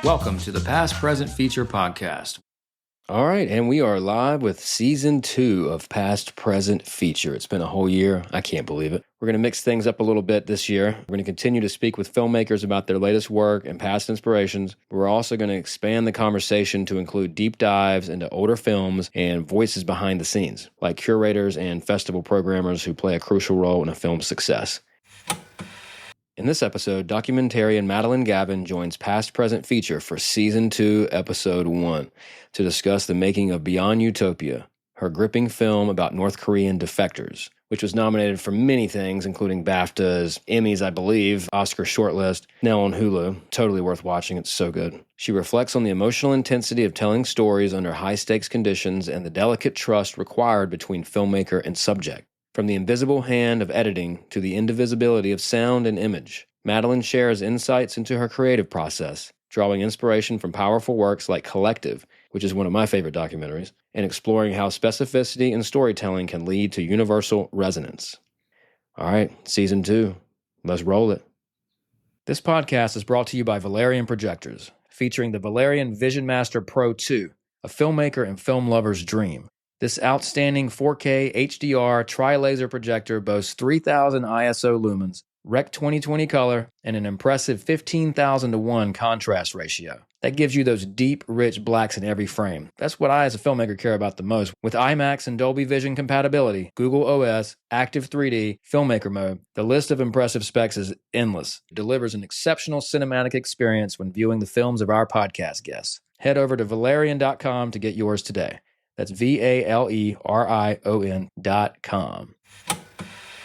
Welcome to the Past Present Feature Podcast. All right, and we are live with Season 2 of Past Present Feature. It's been a whole year. I can't believe it. We're going to mix things up a little bit this year. We're going to continue to speak with filmmakers about their latest work and past inspirations. We're also going to expand the conversation to include deep dives into older films and voices behind the scenes, like curators and festival programmers who play a crucial role in a film's success. In this episode, documentarian Madeleine Gavin joins Past Present Feature for Season 2, Episode 1, to discuss the making of Beyond Utopia, her gripping film about North Korean defectors, which was nominated for many things, including BAFTAs, Emmys, I believe, Oscar shortlist, now on Hulu. Totally worth watching. It's so good. She reflects on the emotional intensity of telling stories under high-stakes conditions and the delicate trust required between filmmaker and subject. From the invisible hand of editing to the indivisibility of sound and image, Madeleine shares insights into her creative process, drawing inspiration from powerful works like Collectiv, which is one of my favorite documentaries, and exploring how specificity in storytelling can lead to universal resonance. All right, Season 2. Let's roll it. This podcast is brought to you by Valerian Projectors, featuring the Valerian Vision Master Pro 2, a filmmaker and film lover's dream. This outstanding 4K HDR tri-laser projector boasts 3000 ISO lumens, Rec 2020 color, and an impressive 15,000 to 1 contrast ratio. That gives you those deep, rich blacks in every frame. That's what I as a filmmaker care about the most. With IMAX and Dolby Vision compatibility, Google OS, Active 3D, Filmmaker mode, the list of impressive specs is endless. It delivers an exceptional cinematic experience when viewing the films of our podcast guests. Head over to Valerian.com to get yours today. That's VALERION.com.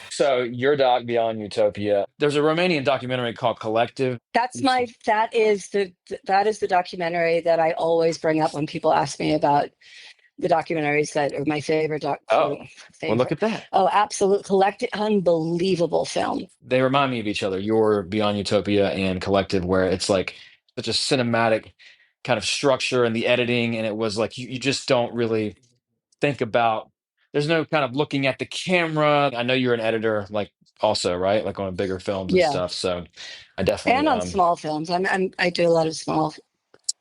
So your doc, Beyond Utopia, there's a Romanian documentary called Collectiv. That is the documentary that I always bring up when people ask me about the documentaries that are my favorite. Well, look at that. Oh, absolute Collectiv, unbelievable film. They remind me of each other. Your Beyond Utopia and Collectiv, where it's like such a cinematic kind of structure and the editing, and it was like you just don't really think about. There's no kind of looking at the camera. I know you're an editor, like also, right? Like on bigger films and stuff. So I definitely and on small films. I do a lot of small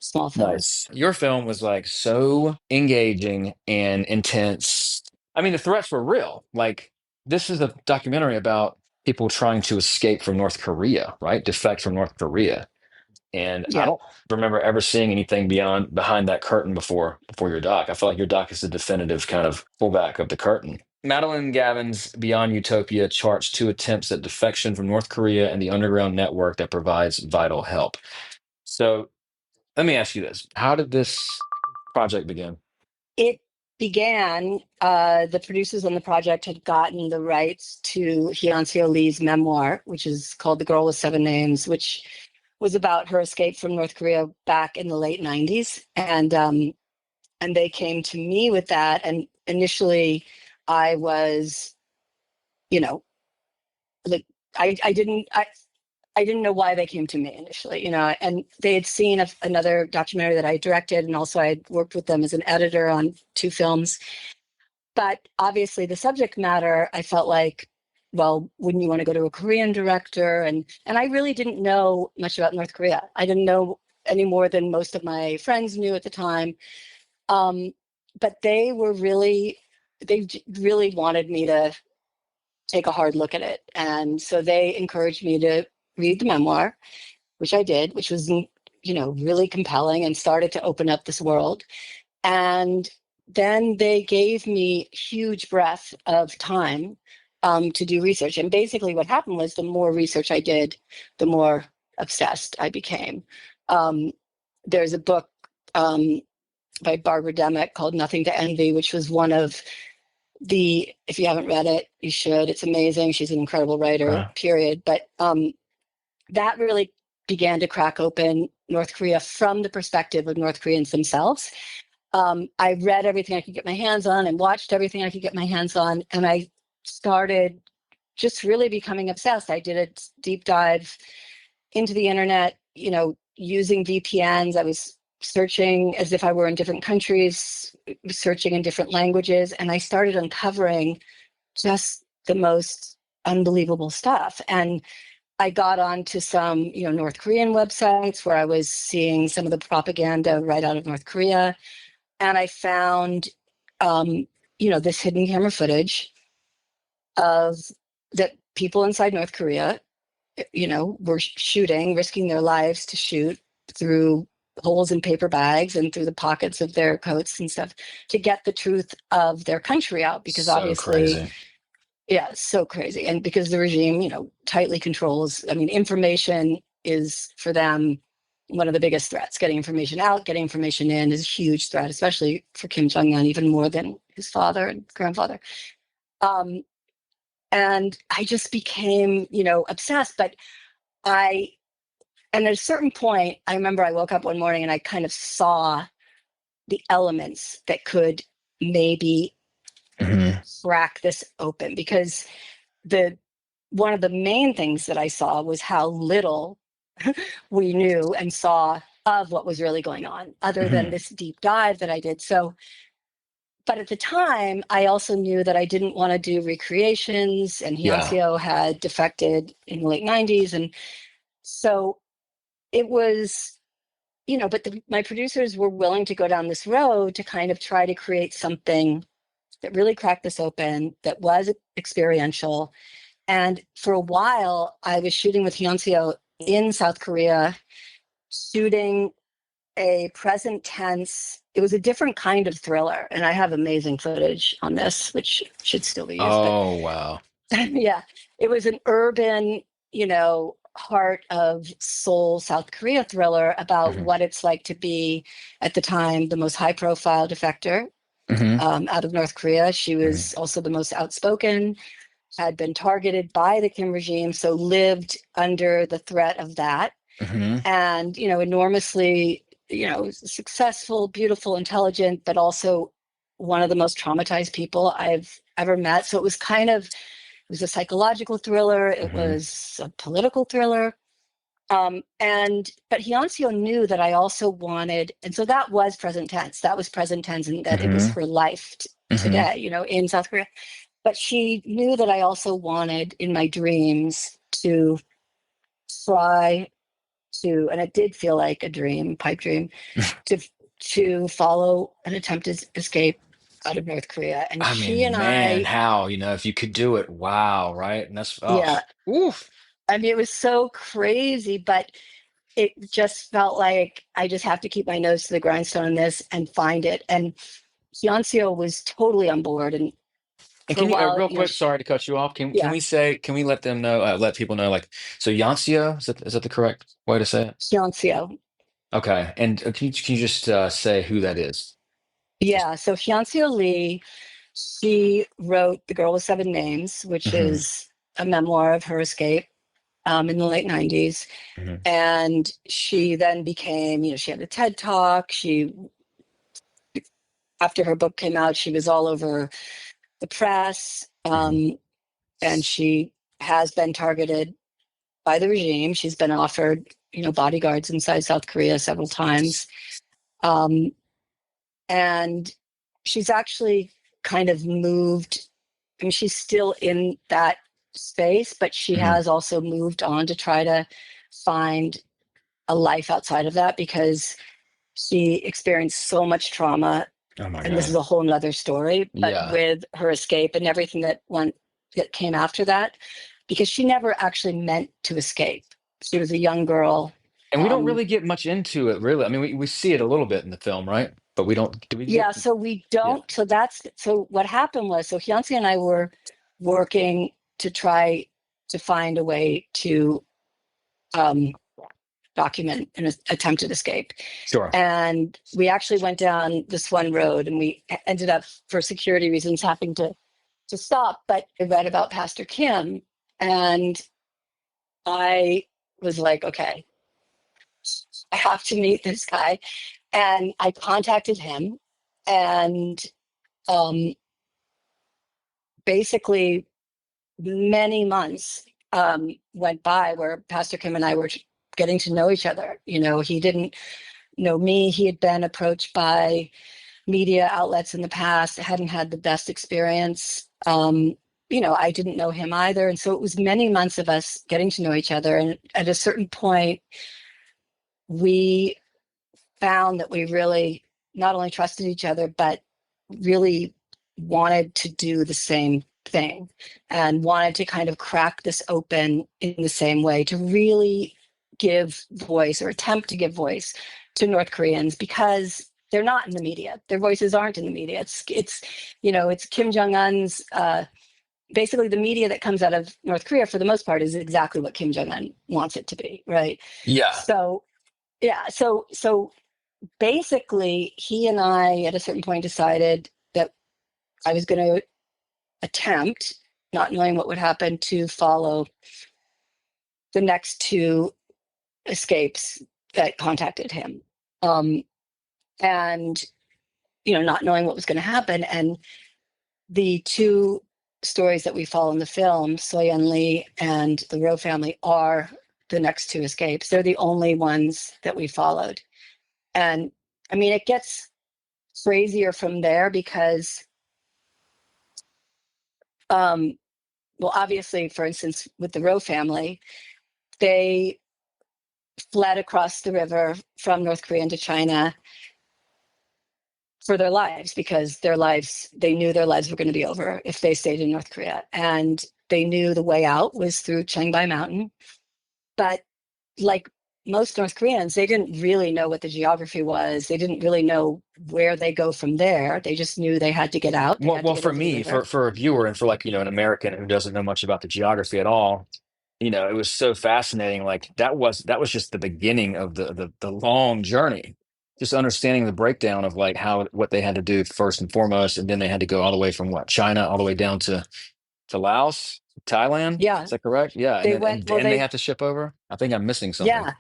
films. Nice. Your film was like so engaging and intense. I mean, the threats were real. Like this is a documentary about people trying to escape from North Korea, right? Defect from North Korea. And I don't remember ever seeing anything behind that curtain before your doc. I feel like your doc is the definitive kind of pullback of the curtain. Madeleine Gavin's Beyond Utopia charts 2 attempts at defection from North Korea and the underground network that provides vital help. So let me ask you this. How did this project begin? It began, the producers on the project had gotten the rights to Hyunseol Lee's memoir, which is called The Girl with 7 Names, which was about her escape from North Korea back in the late 90s. And they came to me with that. And initially I was, like, I didn't know why they came to me initially, and they had seen another documentary that I directed. And also I had worked with them as an editor on 2 films. But obviously the subject matter, I felt like, well, wouldn't you want to go to a Korean director? And I really didn't know much about North Korea. I didn't know any more than most of my friends knew at the time. But they really wanted me to take a hard look at it. And so they encouraged me to read the memoir, which I did, which was, really compelling and started to open up this world. And then they gave me huge breadth of time to do research. And basically what happened was the more research I did, the more obsessed I became. There's a book by Barbara Demick called Nothing to Envy, which was one of the, if you haven't read it, you should. It's amazing. She's an incredible writer, period. But that really began to crack open North Korea from the perspective of North Koreans themselves. I read everything I could get my hands on and watched everything I could get my hands on. And I started just really becoming obsessed. I did a deep dive into the internet, using VPNs. I was searching as if I were in different countries, searching in different languages, and I started uncovering just the most unbelievable stuff. And I got onto some, North Korean websites where I was seeing some of the propaganda right out of North Korea. And I found, this hidden camera footage of that people inside North Korea, were shooting, risking their lives to shoot through holes in paper bags and through the pockets of their coats and stuff to get the truth of their country out. Because So obviously, crazy. yeah, it's so crazy. And because the regime, tightly controls, information is for them one of the biggest threats. Getting information out, getting information in is a huge threat, especially for Kim Jong-un, even more than his father and grandfather. And I just became, obsessed. And at a certain point, I remember I woke up one morning and I kind of saw the elements that could maybe crack this open, because one of the main things that I saw was how little we knew and saw of what was really going on, other than this deep dive that I did. So, but at the time, I also knew that I didn't want to do recreations, and Hyuncio had defected in the late 90s. And so it was, but my producers were willing to go down this road to kind of try to create something that really cracked this open, that was experiential. And for a while, I was shooting with Hyuncio in South Korea, shooting a present tense. It was a different kind of thriller, and I have amazing footage on this, which should still be used. Oh, wow. Yeah, it was an urban, heart of Seoul, South Korea thriller about what it's like to be, at the time, the most high-profile defector out of North Korea. She was also the most outspoken, had been targeted by the Kim regime, so lived under the threat of that. And, enormously, successful, beautiful, intelligent, but also one of the most traumatized people I've ever met. So it was it was a psychological thriller. It was a political thriller. But Hyuncio knew that I also wanted, and so that was present tense. That was present tense, and that it was her life today, in South Korea. But she knew that I also wanted, in my dreams, to try to, and it did feel like a dream, pipe dream, to follow an attempted escape out of North Korea. And I she mean, and man, I, how, if you could do it, wow, right? And that's, yeah, oof. it was so crazy, but it just felt like I just have to keep my nose to the grindstone on this and find it. And Hyuncio was totally on board. And And for a can you, while, real quick, sorry to cut you off. yeah, Can we let them know, let people know, like, so Yancio, is that the correct way to say it? Hyuncio. Okay. And can you just say who that is? Just, Yeah, so Hyuncio Lee, she wrote The Girl with Seven Names, which hmm is a memoir of her escape in the late 90s. hmm And she then became, she had a TED Talk. After her book came out, she was all over the press. And she has been targeted by the regime. She's been offered, bodyguards inside South Korea several times. Um, and she's actually kind of moved. I mean, she's still in that space, but she has also moved on to try to find a life outside of that, because she experienced so much trauma. Oh my And this is God. a whole nother story, but Yeah. with her escape and everything that came after that, because she never actually meant to escape. She was a young girl. And we don't Um, really get much into it, really. I mean, we see it a little bit in the film, right? But we don't, do we get, yeah, so we yeah. don't. So what happened was, so Hyunsi and I were working to try to find a way to um, document an attempted escape. Sure. And we actually went down this one road, and we ended up, for security reasons, having to stop. But I read about Pastor Kim, and I was like, okay, I have to meet this guy. And I contacted him, and um, basically many months went by where Pastor Kim and I were getting to know each other. He didn't know me. He had been approached by media outlets in the past, hadn't had the best experience. I didn't know him either. And so it was many months of us getting to know each other. And at a certain point, we found that we really not only trusted each other, but really wanted to do the same thing and wanted to kind of crack this open in the same way, to really give voice or attempt to give voice to North Koreans, because they're not in the media. Their voices aren't in the media. It's Kim Jong-un's, basically the media that comes out of North Korea for the most part is exactly what Kim Jong-un wants it to be, right? Yeah. So, yeah. So basically, he and I at a certain point decided that I was going to attempt, not knowing what would happen, to follow the next two escapes that contacted him. And, not knowing what was going to happen. And the two stories that we follow in the film, Soyeon Lee and the Rowe family, are the next two escapes. They're the only ones that we followed. And I mean, it gets crazier from there because, well, obviously, for instance, with the Rowe family, they fled across the river from North Korea into China for their lives, because they knew their lives were going to be over if they stayed in North Korea. And they knew the way out was through Changbai Mountain. But like most North Koreans, they didn't really know what the geography was. They didn't really know where they go from there. They just knew they had to get out. They had to Well, get for over the me, river. for a viewer, and for like, an American who doesn't know much about the geography at all, it was so fascinating. Like that was just the beginning of the long journey. Just understanding the breakdown of like what they had to do first and foremost, and then they had to go all the way from China all the way down to Laos, Thailand. Yeah, Is that correct? Yeah, and they then went. and Well, then they have to ship over. I think I'm missing something. yeah.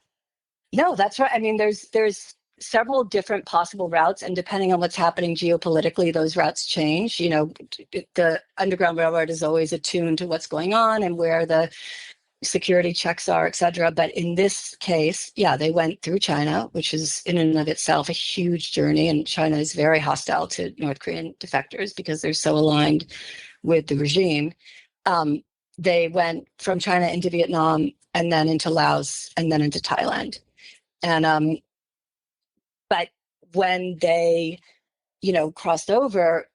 No, that's right. I mean, there's several different possible routes, and depending on what's happening geopolitically, those routes change. The Underground Railroad is always attuned to what's going on and where the security checks are, et cetera. But in this case, yeah, they went through China, which is in and of itself a huge journey. And China is very hostile to North Korean defectors because they're so aligned with the regime. They went from China into Vietnam, and then into Laos, and then into Thailand. And but when they, crossed over,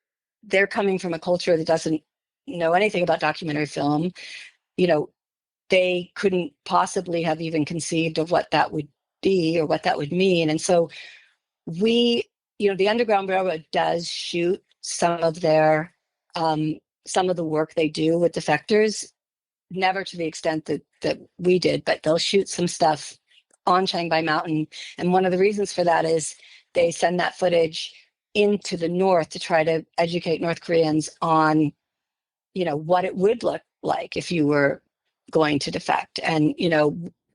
they're coming from a culture that doesn't know anything about documentary film. They couldn't possibly have even conceived of what that would be or what that would mean. And so the Underground Railroad does shoot some of the work they do with defectors, never to the extent that we did, but they'll shoot some stuff on Changbai Mountain. And one of the reasons for that is they send that footage into the north to try to educate North Koreans on, what it would look like if you were going to defect, and,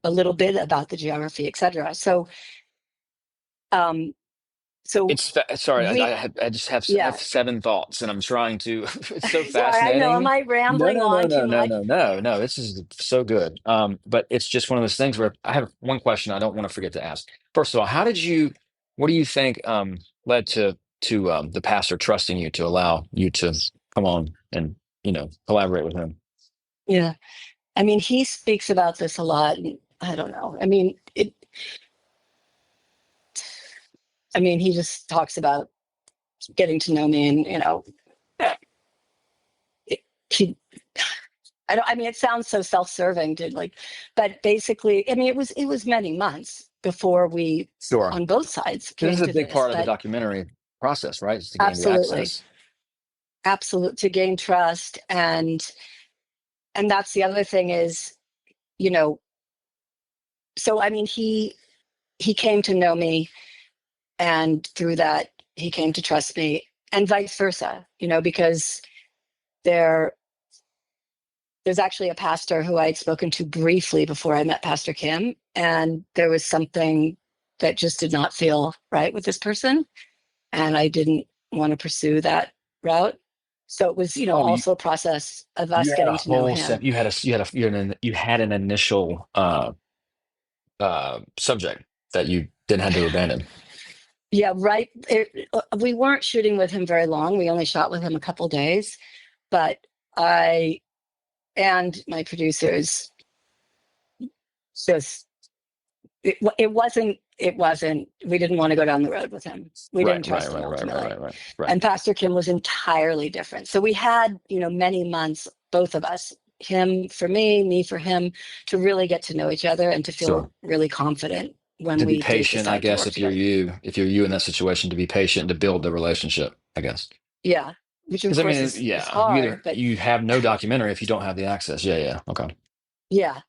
a little bit about the geography, et cetera. So, so Sorry, we, I just have yeah, 7 thoughts, and I'm trying to. It's so sorry, I know, am fascinating. I No, rambling no, no, on too no, no, much? no, no, no. This is so good. But it's just one of those things where I have one question I don't want to forget to ask. First of all, what do you think led to the pastor trusting you to allow you to come on and collaborate with him? Yeah. I mean, he speaks about this a lot. And I don't know. He just talks about getting to know me, and, it, he, it sounds so self-serving, dude. Like, but basically, it was many months before we, Sure. on both sides, This is came a to big this. part of the But documentary process, right? Is to gain the absolutely, access. to gain trust. And that's the other thing is, you know, so he came to know me, and through that he came to trust me, and vice versa, because there's actually a pastor who I had spoken to briefly before I met Pastor Kim, and there was something that just did not feel right with this person, and I didn't want to pursue that route. So it was, Oh, also a process of you us had a getting to know whole set. him. You had an initial subject that you then had to abandon. Yeah, right. We weren't shooting with him very long. We only shot with him a couple days, but I and my producers just it wasn't we didn't want to go down the road with him. We Right, didn't right, trust him right, right, right, ultimately. right, right, right. And Pastor Kim was entirely different. So we had, many months, both of us, him for me for him, to really get to know each other and to Sure. feel really confident when To be we did patient, I decide to guess, work together. if you're you in that situation, to be patient, to build the relationship, I guess. Yeah, which of Because I course mean, is yeah, hard, but you have no documentary if you don't have the access. Yeah, yeah, okay. yeah,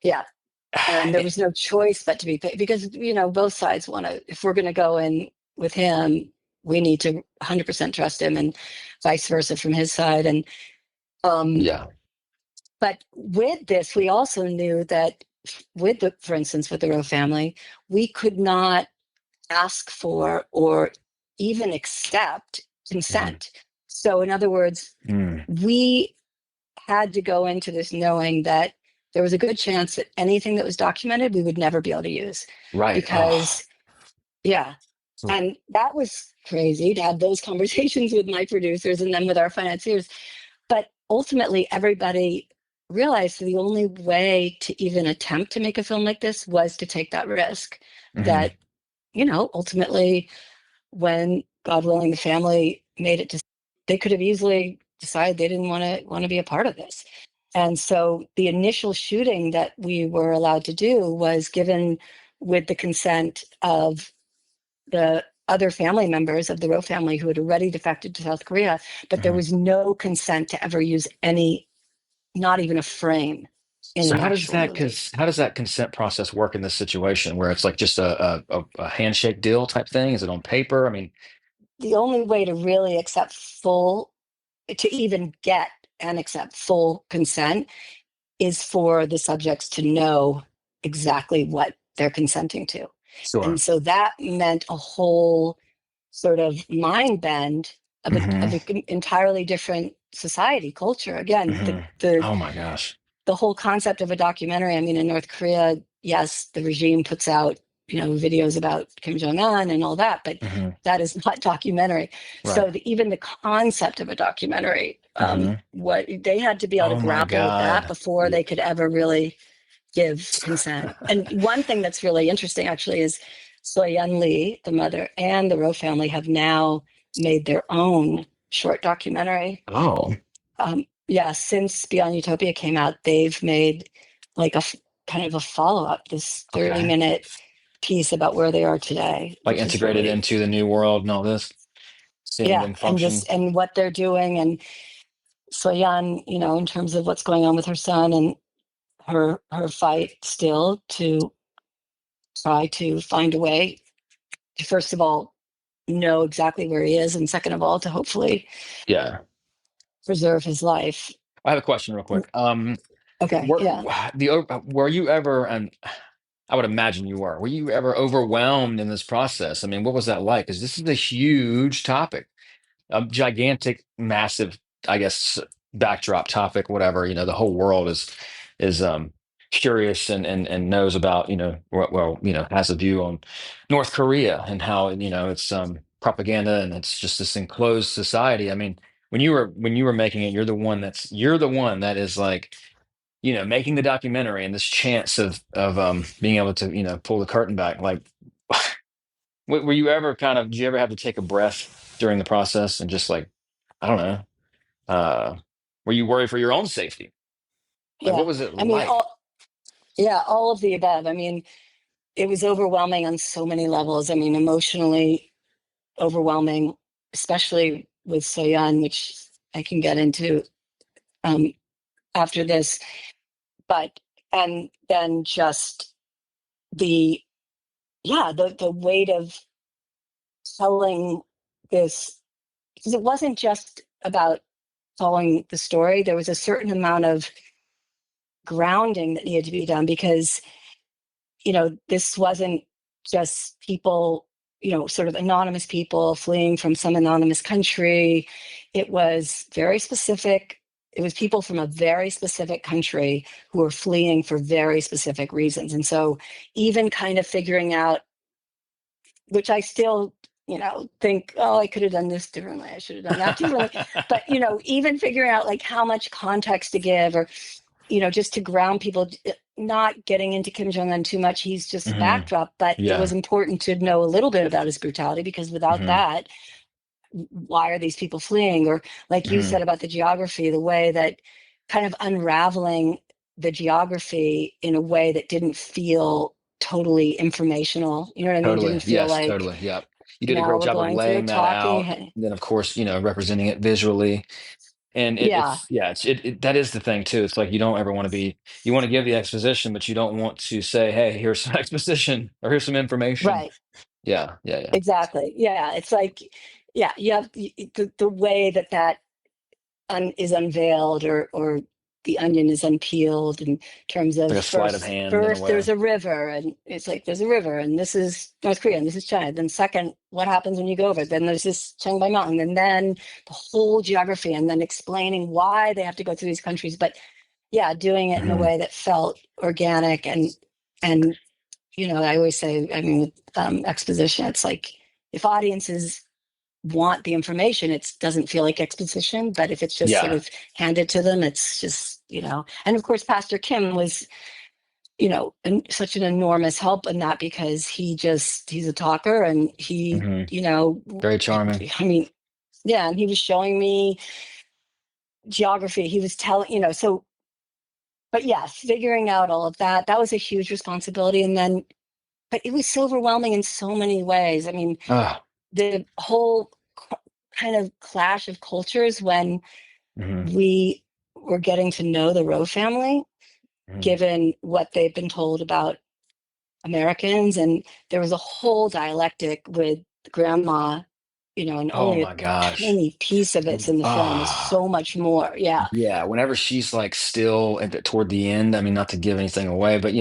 yeah. And there was no choice but to be paid because, both sides want to, if we're going to go in with him, we need to 100% trust him and vice versa from his side. And, um, Yeah. but with this, we also knew that for instance, with the Rowe family, we could not ask for or even accept Mhm. consent. So in other words, Mm, we had to go into this knowing that there was a good chance that anything that was documented we would never be able to use right. Oh. because yeah, and that was crazy to have those conversations with my producers and then with our financiers, but ultimately everybody realized the only way to even attempt to make a film like this was to take that risk Hmm. that ultimately when God willing the family made it to, they could have easily decided they didn't want to be a part of this. And so the initial shooting that we were allowed to do was given with the consent of the other family members of the Rowe family who had already defected to South Korea, but there Hmm. was no consent to ever use any, not even a frame in So an actual movie. how does that consent process work in this situation where it's like just a handshake deal type thing? Is it on paper? I mean, The only way to really accept full, to even get and accept full consent is for the subjects to know exactly what they're consenting to. And sure. so that meant a whole sort of mind bend of Hmm. an entirely different society culture. Again, Hmm. Oh my gosh. the whole concept of a documentary. I mean, in North Korea, yes, the regime puts out, videos about Kim Jong Un and all that, but Hmm. that is not documentary. Right. So even the concept of a documentary, Hmm. what they had to be able to Oh my grapple with that God. before Yeah. they could ever really give consent. And one thing that's really interesting actually is Soyeon Lee, the mother, and the Rowe family have now made their own short documentary. Oh, Yeah, since Beyond Utopia came out, they've made like kind of a follow up, this okay. 30-minute piece about where they are today, Like which is integrated really, into the new world and all this, seeing yeah, them and function. just, and what they're doing. And Soyeon, in terms of what's going on with her son and her fight still to try to find a way to, first of all, know exactly where he is, and second of all, to hopefully Yeah. preserve his life. I have a question real quick. Okay, yeah. Were you ever, and I would imagine you were you ever overwhelmed in this process? I mean, what was that like? Because this is a huge topic, a gigantic, massive, I guess, backdrop topic, whatever. The whole world is curious and knows about, has a view on North Korea and how, it's propaganda and it's just this enclosed society. I mean, when you were making it, you're the one that is like, making the documentary and this chance of being able to, pull the curtain back. Like, were you ever did you ever have to take a breath during the process and just like, I don't know, uh, were you worried for your own safety? Like, what Yeah, was it I mean, like? all of the above. I mean, it was overwhelming on so many levels. I mean, emotionally overwhelming, especially with Soyeon, which I can get into um, after this. But and then just the the weight of telling this, because it wasn't just about telling the story. There was a certain amount of grounding that needed to be done because this wasn't just people, sort of anonymous people fleeing from some anonymous country. It was very specific. it was people from a very specific country who were fleeing for very specific reasons. And so even kind of figuring out, which I still, think, oh, I could have done this differently. I should have done that differently. But, even figuring out like how much context to give, or, just to ground people, not getting into Kim Jong-un too much. He's just backdrop, but it was Yeah. important to know a little bit about his brutality, because without that, why are these people fleeing? Or like you said about the geography, the way that kind of unraveling the geography in a way that didn't feel totally informational. You know what I mean? Totally. Didn't feel Yes, like, totally. Yep. You did a now great we're job of going through laying that talking. out. And then, of course, representing it visually. And Yeah, that is the thing too. It's like you don't ever want to be, you want to give the exposition, but you don't want to say, hey, here's some exposition or here's some information. right. Yeah. Yeah. Yeah. Exactly. Yeah. It's like, yeah, you have the way that is unveiled, or the onion is unpeeled, in terms It's of like a sleight of first, hand in a first way. there's a river, and it's like there's a river, and this is North Korea, and this is China. Then second, what happens when you go over? Then there's this Chiangmai Mountain, and then the whole geography, and then explaining why they have to go through these countries. But yeah, doing it in a hmm way that felt organic, and I always say, I mean, with exposition, it's like if audiences want the information, it doesn't feel like exposition. But if it's just sort Yeah. of handed to them, it's just, and of course, Pastor Kim was, such an enormous help in that, because he's a talker, and he, hmm Very charming. I mean, yeah, and he was showing me geography. He was telling, so, but yeah, figuring out all of that was a huge responsibility. And then, but it was so overwhelming in so many ways. I mean, Ah. the whole kind of clash of cultures when hmm we were getting to know the Rowe family, hmm given what they've been told about Americans. And there was a whole dialectic with grandma, and Oh only a my gosh. tiny piece of it's in the film. There's Ah. so much more. Yeah. Yeah, whenever she's like still toward the end, I mean, not to give anything away, but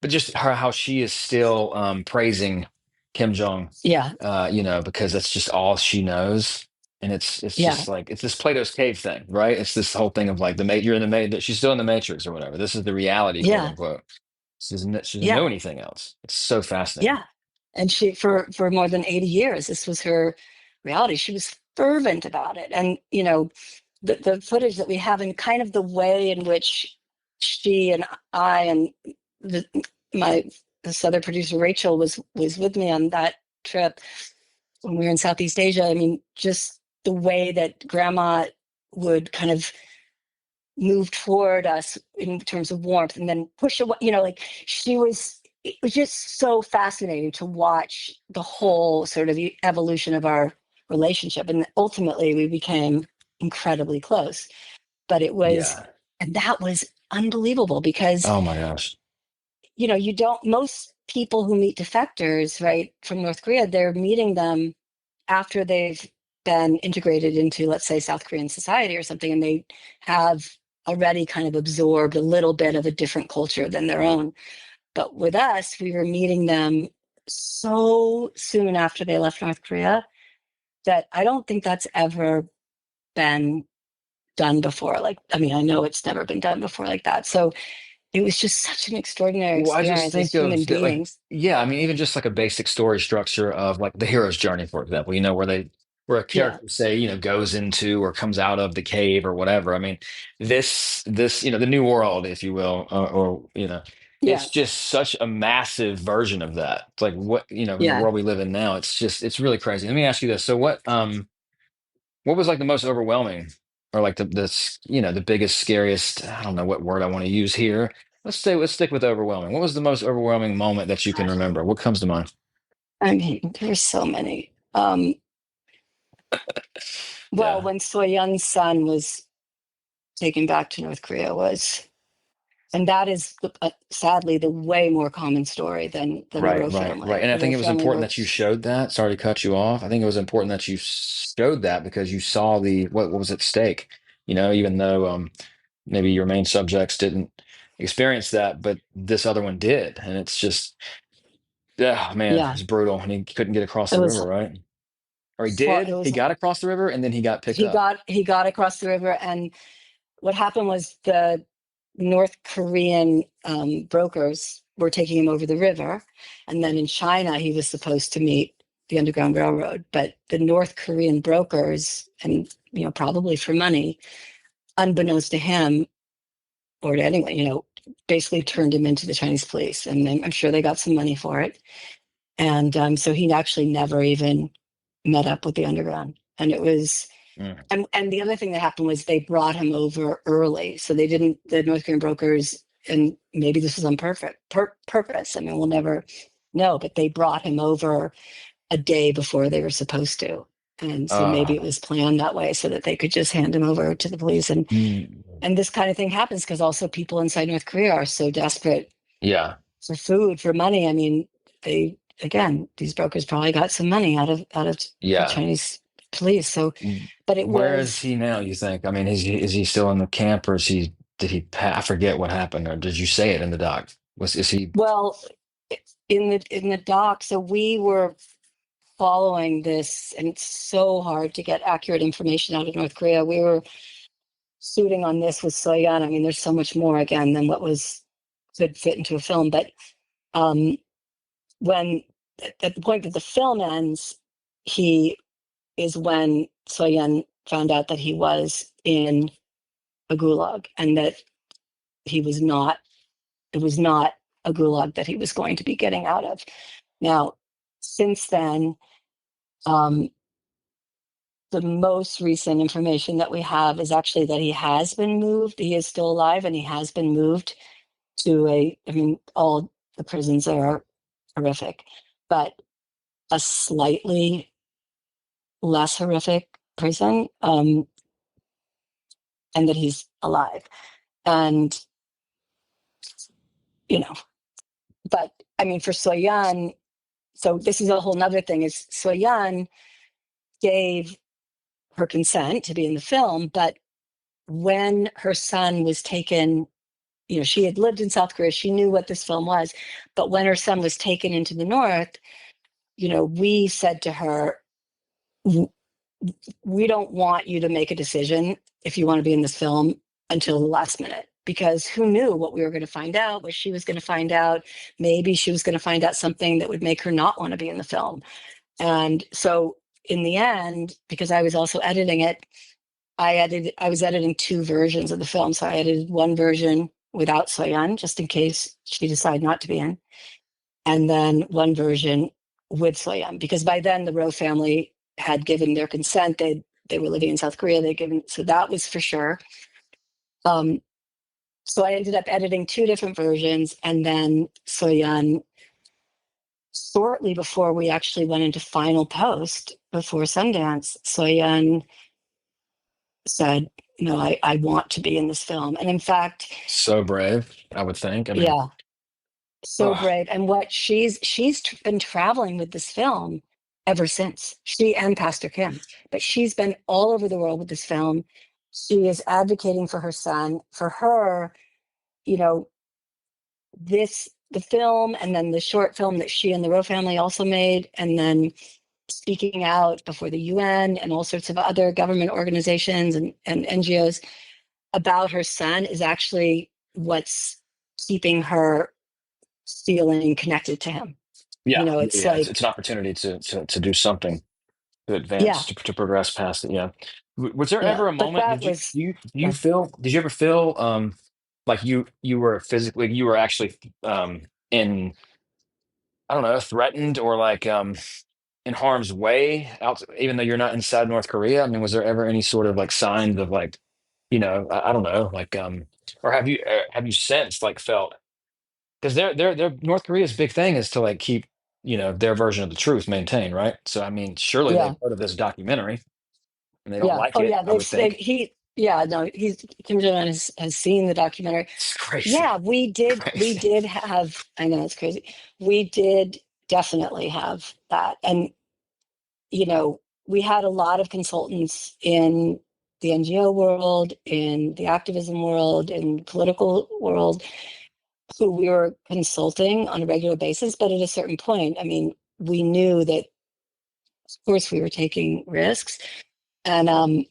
but just her how she is still praising Kim Jong, Yeah. because that's just all she knows, and it's Yeah. just like it's this Plato's cave thing, right? It's this whole thing of like you're in the she's still in the Matrix or whatever. This is the reality, quote Yeah. unquote. She doesn't know Yeah. anything else. It's so fascinating. Yeah. And she, for more than 80 years, this was her reality. She was fervent about it. And, the footage that we have, and kind of the way in which she and I, and the, my this other producer Rachel was with me on that trip when we were in Southeast Asia. I mean, just the way that grandma would kind of move toward us in terms of warmth, and then push away, like it was just so fascinating to watch the whole sort of evolution of our relationship. And ultimately we became incredibly close. But it was, Yeah. and that was unbelievable, because, Oh my gosh. you don't, most people who meet defectors, right, from North Korea, they're meeting them after they've been integrated into, let's say, South Korean society or something, and they have already kind of absorbed a little bit of a different culture than their own. But with us, we were meeting them so soon after they left North Korea that I don't think that's ever been done before. Like, I mean, I know it's never been done before like that. So it was just such an extraordinary Well, I just experience as think human of that, like, beings. yeah, I mean, even just like a basic story structure of like the hero's journey, for example, where a Yeah. character, say, goes into or comes out of the cave or whatever. I mean, this, the new world, if you will, or Yeah. it's just such a massive version of that. It's like in the Yeah. world we live in now, it's really crazy. Let me ask you this. So what was like the most overwhelming or like the biggest, scariest, I don't know what word I want to use here. Let's stick with overwhelming. What was the most overwhelming moment that you can remember? What comes to mind? I mean, there's so many. Well, Yeah. when Soyeon's son was taken back to North Korea, and that is sadly the way more common story than the Right, Rowe right, right. family. And I The Rowe think it was family important that you was, showed that. Sorry to cut you off. I think it was important that you showed that because you saw what was at stake. Even though maybe your main subjects didn't experience that, but this other one did. And it's just, yeah, man, yeah, it's brutal. And he couldn't get across it the was river, right? Or he it did. He was got across the river and then he got picked he up. got he got across the river, and what happened was the North Korean brokers were taking him over the river. And then in China, he was supposed to meet the Underground Railroad. But the North Korean brokers, and, probably for money, unbeknownst to him or to anyone, basically turned him into the Chinese police. And then I'm sure they got some money for it. And so he actually never even met up with the Underground. And it was, and the other thing that happened was they brought him over early. So they didn't, the North Korean brokers, and maybe this was on purpose. I mean, we'll never know, but they brought him over a day before they were supposed to. And so maybe it was planned that way so that they could just hand him over to the police. And this kind of thing happens because also people inside North Korea are so desperate Yeah. for food, for money. I mean, these brokers probably got some money out of the Chinese police. So, but where is he now, you think? I mean, is he still in the camp, or did he I forget what happened, or did you say it in the doc? Is he? Well, in the doc, so we were following this, and it's so hard to get accurate information out of North Korea. We were shooting on this with Soyeon. I mean, there's so much more again than what could fit into a film. But when at the point that the film ends, is when Soyeon found out that he was in a gulag, and that it was not a gulag that he was going to be getting out of. Now, since then, the most recent information that we have is actually that he has been moved. He is still alive, and he has been moved to all the prisons there are horrific, but a slightly less horrific prison, and that he's alive. And, but I mean, for Soyeon, so this is a whole nother thing, is Soyeon gave her consent to be in the film, but when her son was taken, she had lived in South Korea, she knew what this film was, but when her son was taken into the North, we said to her, we don't want you to make a decision if you want to be in this film until the last minute, because who knew what we were going to find out, what she was going to find out. Maybe she was going to find out something that would make her not want to be in the film. And so in the end, because I was also editing it, I was editing two versions of the film. So I edited one version without Soyeon, just in case she decided not to be in, and then one version with Soyeon, because by then the Rowe family had given their consent. They were living in South Korea. So that was for sure. So I ended up editing two different versions, and then Soyeon, shortly before we actually went into final post before Sundance, Soyeon said, I want to be in this film. And in fact, So brave, I would think. I mean, yeah, so brave. And what she's been traveling with this film ever since, she and Pastor Kim, but she's been all over the world with this film. She is advocating for her son. For her, the film, and then the short film that she and the Rowe family also made, and then speaking out before the UN and all sorts of other government organizations and NGOs about her son is actually what's keeping her feeling connected to him. It's like, it's an opportunity to do something, to yeah, advance, to progress past it. Yeah. Was there ever a but moment? that was, Do you feel? Did you ever feel like you were physically, you were actually in, I don't know, threatened, or like in harm's way out, even though you're not inside North Korea? I mean, was there ever any sort of like signs of like, I don't know, like or have you sensed, like, felt, because their North Korea's big thing is to like keep, their version of the truth maintained, right? So I mean, surely yeah, they've heard of this documentary and they don't yeah. like Oh it, yeah. I would think. Yeah, no, Kim Jong-un has seen the documentary. It's crazy. Yeah, we Crazy. did have, I know it's crazy. We did definitely have that. And, we had a lot of consultants in the NGO world, in the activism world, in the political world, who we were consulting on a regular basis. But at a certain point, I mean, we knew that, of course, we were taking risks. And,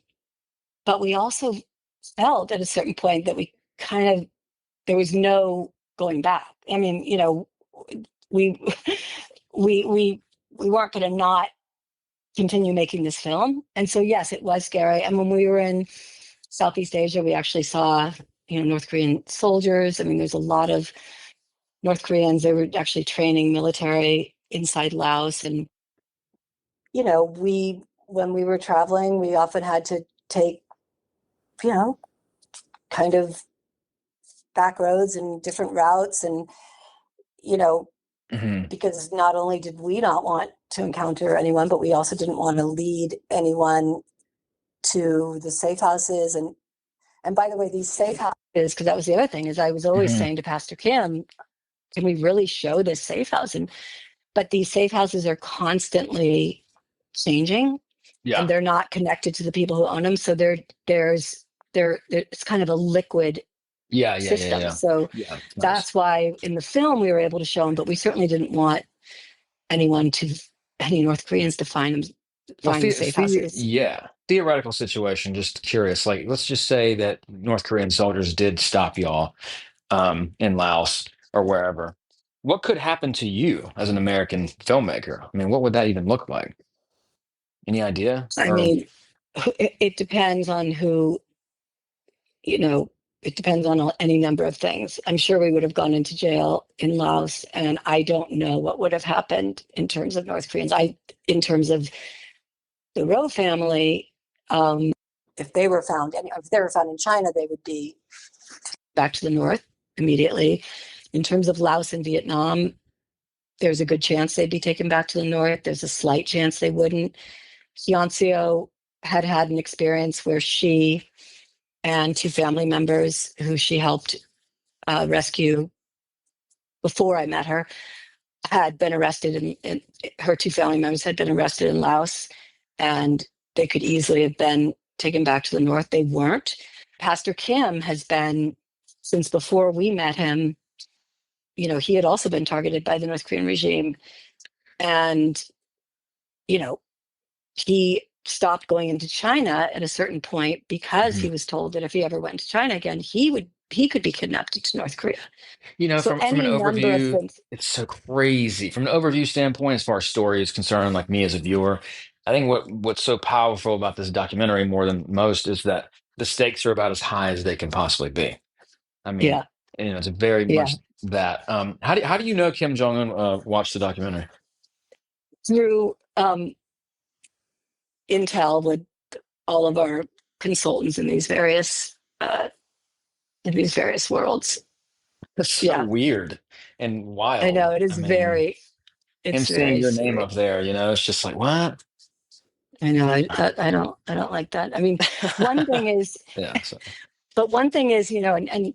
but we also felt at a certain point that we kind of, there was no going back. I mean, we we weren't going to not continue making this film. And so, yes, it was scary. And when we were in Southeast Asia, we actually saw, North Korean soldiers. I mean, there's a lot of North Koreans. They were actually training military inside Laos. And, when we were traveling, we often had to take, kind of back roads and different routes. And, because not only did we not want to encounter anyone, but we also didn't want to lead anyone to the safe houses. And by the way, these safe houses, because that was the other thing, is I was always saying to Pastor Kim, can we really show this safe house? But these safe houses are constantly changing, and they're not connected to the people who own them. So it's kind of a liquid system. So that's why in the film we were able to show them, but we certainly didn't want any North Koreans to find the safe houses. Theoretical situation, just curious. Like, let's just say that North Korean soldiers did stop y'all in Laos or wherever. What could happen to you as an American filmmaker? I mean, what would that even look like? Any idea? I mean, it depends on who, it depends on any number of things. I'm sure we would have gone into jail in Laos, and I don't know what would have happened in terms of North Koreans. In terms of the Rowe family, if they were found in China, they would be back to the north immediately. In terms of Laos and Vietnam, there's a good chance they'd be taken back to the north. There's a slight chance they wouldn't. Hyeonseo had an experience where she and two family members who she helped rescue before I met her had been arrested, and her two family members had been arrested in Laos, and they could easily have been taken back to the north. They weren't. Pastor Kim has been, since before we met him, he had also been targeted by the North Korean regime. And, he stopped going into China at a certain point because he was told that if he ever went to China again, he could be kidnapped to North Korea. So from an any number of overview, things. it's so crazy. From an overview standpoint, as far as story is concerned, like me as a viewer, I think what's so powerful about this documentary more than most is that the stakes are about as high as they can possibly be. I mean, Yeah, it's very yeah. much that. How do you know Kim Jong Un watched the documentary? Through intel with all of our consultants in these various worlds. That's so weird and I wild. know it is I mean, him it's seeing very your name serious. up there, it's just like, what? I know. I don't like that. I mean, one thing is, Yeah. So. but one thing is, and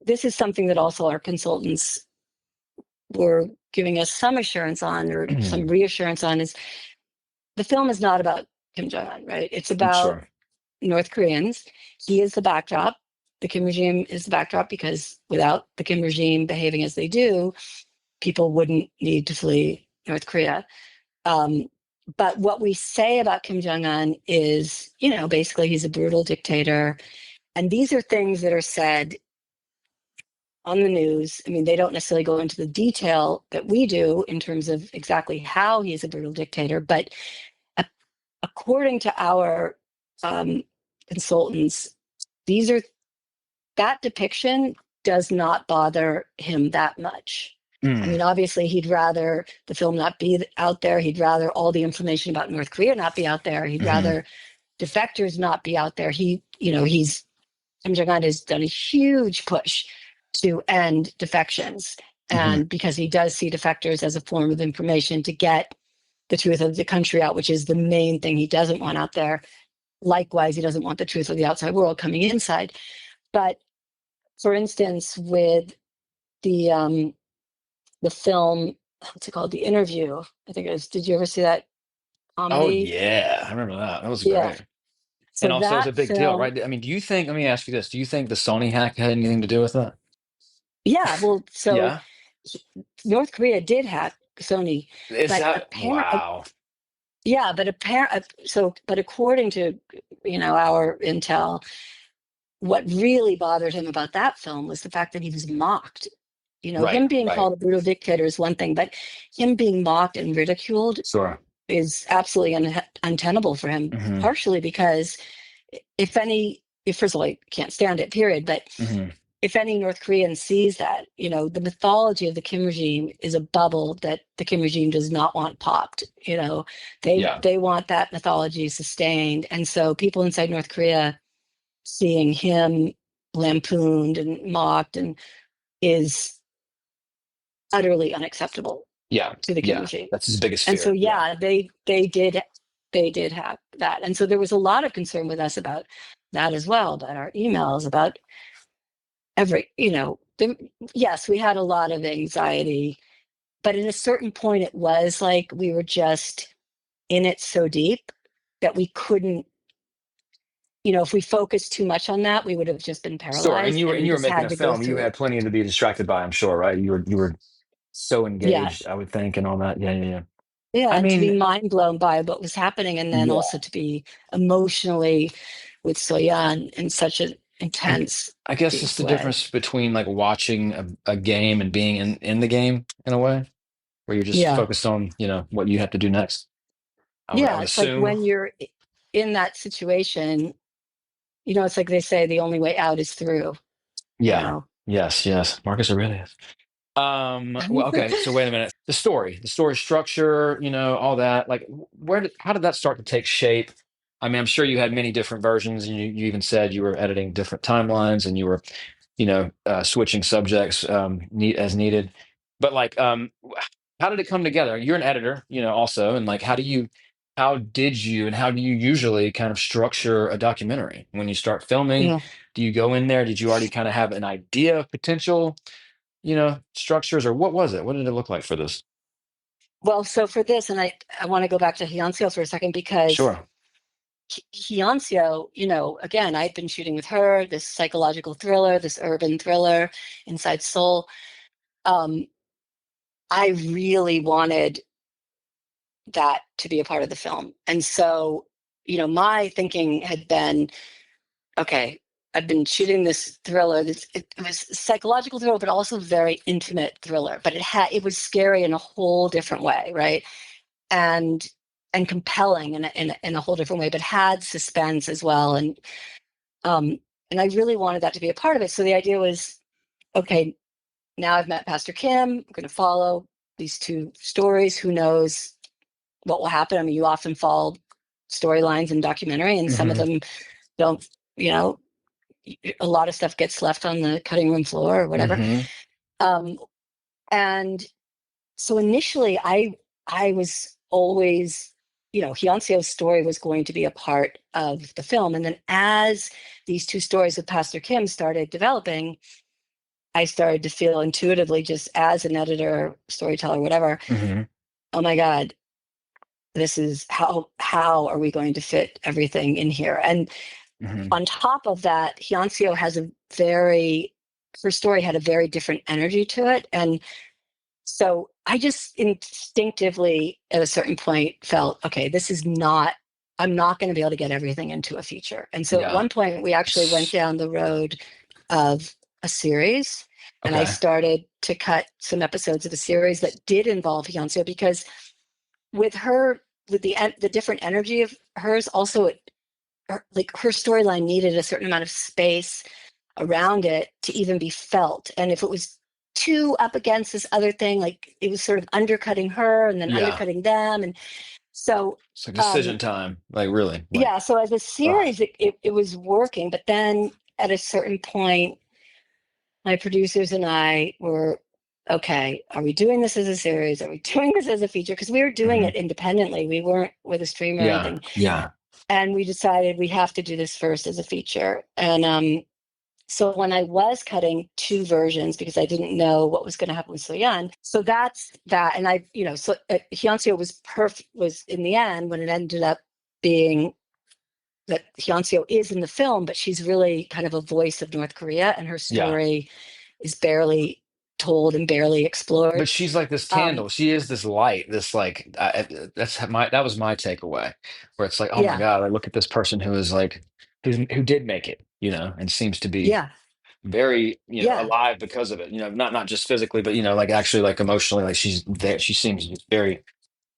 this is something that also our consultants were giving us some assurance on, or some reassurance on, is the film is not about Kim Jong Un, right? It's about Sure. North Koreans. He is the backdrop. The Kim regime is the backdrop, because without the Kim regime behaving as they do, people wouldn't need to flee North Korea. But what we say about Kim Jong Un is, basically he's a brutal dictator. And these are things that are said on the news. I mean, they don't necessarily go into the detail that we do in terms of exactly how he's a brutal dictator. But according to our consultants, that depiction does not bother him that much. I mean, obviously, he'd rather the film not be out there. He'd rather all the information about North Korea not be out there. He'd rather defectors not be out there. Kim Jong Un has done a huge push to end defections, and because he does see defectors as a form of information to get the truth of the country out, which is the main thing he doesn't want out there. Likewise, he doesn't want the truth of the outside world coming inside. But for instance, with the film, what's it called? The Interview, I think it is. Did you ever see that Oh comedy? yeah, I remember that. That was Yeah. great. And So also, it's a that big deal, film, right? I mean, let me ask you this: do you think the Sony hack had anything to do with that? yeah. Well, so Yeah. North Korea did hack Sony, Is but that apparently, wow? yeah, but according to our intel, what really bothered him about that film was the fact that he was mocked. Right, Him being right. called a brutal dictator is one thing, but him being mocked and ridiculed Sure. is absolutely untenable for him, Hmm. partially because if first of all, he can't stand it, period. But Hmm. if any North Korean sees that, the mythology of the Kim regime is a bubble that the Kim regime does not want popped. Yeah. They want that mythology sustained. And so people inside North Korea seeing him lampooned and mocked and is utterly unacceptable Yeah. to the Kim Yeah. regime. That's his biggest And so fear. Yeah. yeah, they did have that. And so there was a lot of concern with us about that as well, about our emails, about every, yes, we had a lot of anxiety, but at a certain point it was like we were just in it so deep that we couldn't, if we focused too much on that, we would have just been Sure. And paralyzed, you were and and we you were just making had a to go film. You through. had plenty to be distracted by, I'm sure, right? You were so Yeah. engaged, I would think, and all that. Yeah, yeah, yeah. Yeah, I and to be mean, mind blown by what was happening, and then yeah. also to be emotionally with Soyan in such an I, intense, I guess it's deep the way. difference between like watching a game and being in the game in a way, where you're just Yeah. focused on, what you have to do next. I Yeah, would it's like assume. when you're in that situation, it's like they say the only way out is through, you Yeah. know. Yes, yes. Marcus Aurelius. Well, okay, so wait a minute. The story structure, all that. Like, how did that start to take shape? I mean, I'm sure you had many different versions, and you even said you were editing different timelines, and you were, switching subjects as needed. But like, how did it come together? You're an editor, also, and like, how do you usually kind of structure a documentary when you start filming? Yeah. Do you go in there? Did you already kind of have an idea of potential? Structures, or what was it? What did it look like for this? Well, so for this, and I want to go back to Hyeonseo for a second, because Sure. Hyeonseo, again, I'd been shooting with her, this psychological thriller, this urban thriller, Inside Soul. Um, I really wanted that to be a part of the film. And so, my thinking had been, okay, I've been shooting this thriller. It was a psychological thriller, but also very intimate thriller. But it was scary in a whole different way, right? And compelling in a whole different way, but had suspense as well. Um, and I really wanted that to be a part of it. So the idea was, okay, now I've met Pastor Kim. I'm going to follow these two stories. Who knows what will happen? I mean, you often follow storylines in documentary, and some of Hmm. them don't. You know, a lot of stuff gets left on the cutting room floor or whatever. Hmm. Um, and so initially, I was always, Hyunseo's story was going to be a part of the film, and then as these two stories with Pastor Kim started developing, I started to feel intuitively, just as an editor, storyteller, whatever. Hmm. Oh my God, this is how are we going to fit everything in here? And Hmm. on top of that, Hyunseo has her story had a very different energy to it. And so I just instinctively at a certain point felt, okay, I'm not going to be able to get everything into a feature. And so at Yeah. one point we actually went S- down the road of a series, and I Okay. started to cut some episodes of a series that did involve Hyunseo, because with her, with the different energy of hers, also like her storyline needed a certain amount of space around it to even be felt. And if it was too up against this other thing, like it was sort of undercutting her and then Yeah. undercutting them. And so, It's like um, decision time. Like really. Like, yeah, so as a oh. series, it was working. But then at a certain point, my producers and I were, okay, are we doing this as a series? Are we doing this as a feature? Because we were doing Hmm. it independently. We weren't with a streamer or Yeah. anything. Yeah. And we decided we have to do this first as a feature. And so when I was cutting two versions, because I didn't know what was going to happen with Soyeon, so that's that. And so Hyunseo was perfect, was in the end, when it ended up being that Hyunseo is in the film, but she's really kind of a voice of North Korea, and her Yeah. story is barely told and barely explored. But she's like this Um, candle. She is this light. This like that was my takeaway, where it's like, oh my yeah, God, like look at this person who is like who did make it. and seems to be Yeah. very, Yeah. alive because of it. Not just physically, but like actually like emotionally, like she's there. She seems very.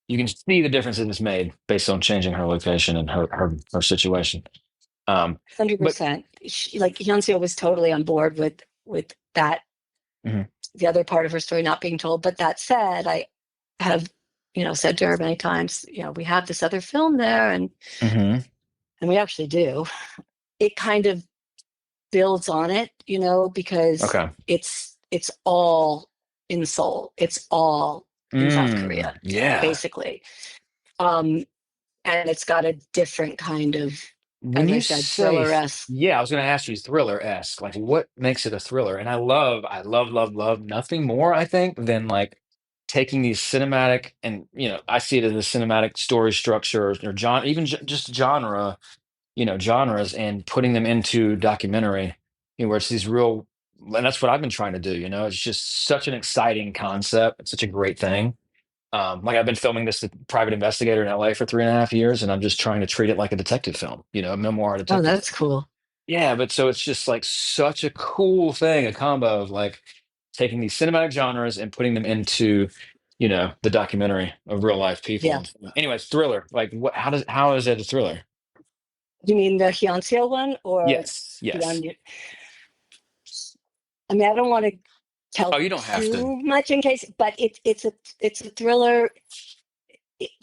You can see the difference it has made based on changing her location and her situation. But 100%. Like Hyunseo was totally on board with that, mhm, the other part of her story not being told. But that said, I have, said to her many times, we have this other film there, mhm. and we actually do. It kind of builds on it, because Okay. it's all in Seoul. It's all in South Korea, Yeah. basically. Um, and it's got a different kind of, When as I you said, say, thriller-esque. yeah, I was going to ask you thriller-esque, like what makes it a thriller? And I love nothing more, I think, than like taking these cinematic and, I see it as a cinematic story structure or genre, even just genres and putting them into documentary, where it's these real, and that's what I've been trying to do, it's just such an exciting concept. It's such a great thing. Like I've been filming this private investigator in LA for 3.5 years, and I'm just trying to treat it like a detective film, a memoir Oh, detective that's film. cool. Yeah, but so it's just like such a cool thing, a combo of like taking these cinematic genres and putting them into, the documentary of real life people. Yeah. And anyways, thriller. Like what? How is it a thriller? You mean the Hyunseo one or Yes, the yes. Onion? I mean, I don't want to Oh, tell you don't have to. too much in case, but it's a thriller.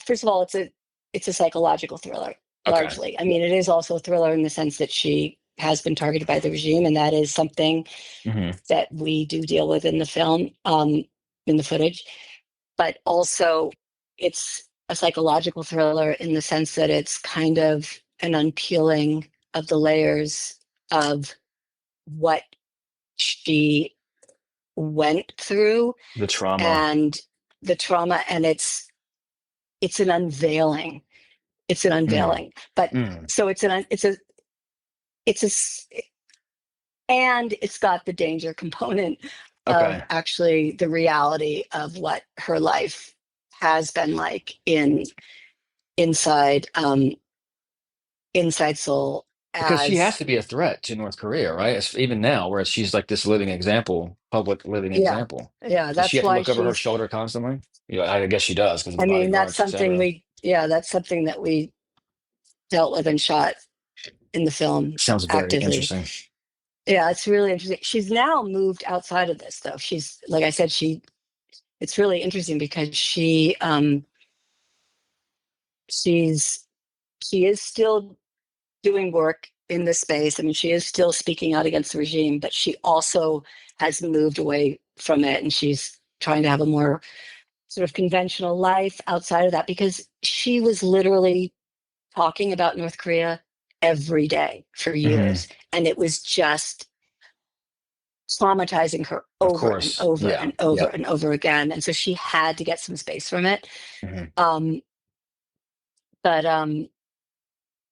First of all, it's a psychological thriller Okay. largely. I mean, it is also a thriller in the sense that she has been targeted by the regime, and that is something Hmm. that we do deal with in the film, in the footage. But also, it's a psychological thriller in the sense that it's kind of an unpeeling of the layers of what she went through The trauma. and the trauma, and it's an unveiling. It's an Mm, unveiling. But mm. so it's a and it's got the danger component of Okay. actually the reality of what her life has been like inside inside Seoul Because she has as. to be a threat to North Korea, right? Even now, where she's like this living example, public living Yeah, example. yeah, Does she that's have to why look over her she's. shoulder constantly? I guess she does because of I the mean, that's bodyguards, something etc. that's something that we dealt with and shot in the film Sounds very actively. interesting. Yeah, it's really interesting. She's now moved outside of this, though. She's, like I said, it's really interesting because she's she is still doing work in this space. I mean, she is still speaking out against the regime, but she also has moved away from it, and she's trying to have a more sort of conventional life outside of that, because she was literally talking about North Korea every day for Hmm. years, and it was just traumatizing her Of over and course. over Yeah. and over Yep. and over again, and so she had to get some space from it. Hmm. um but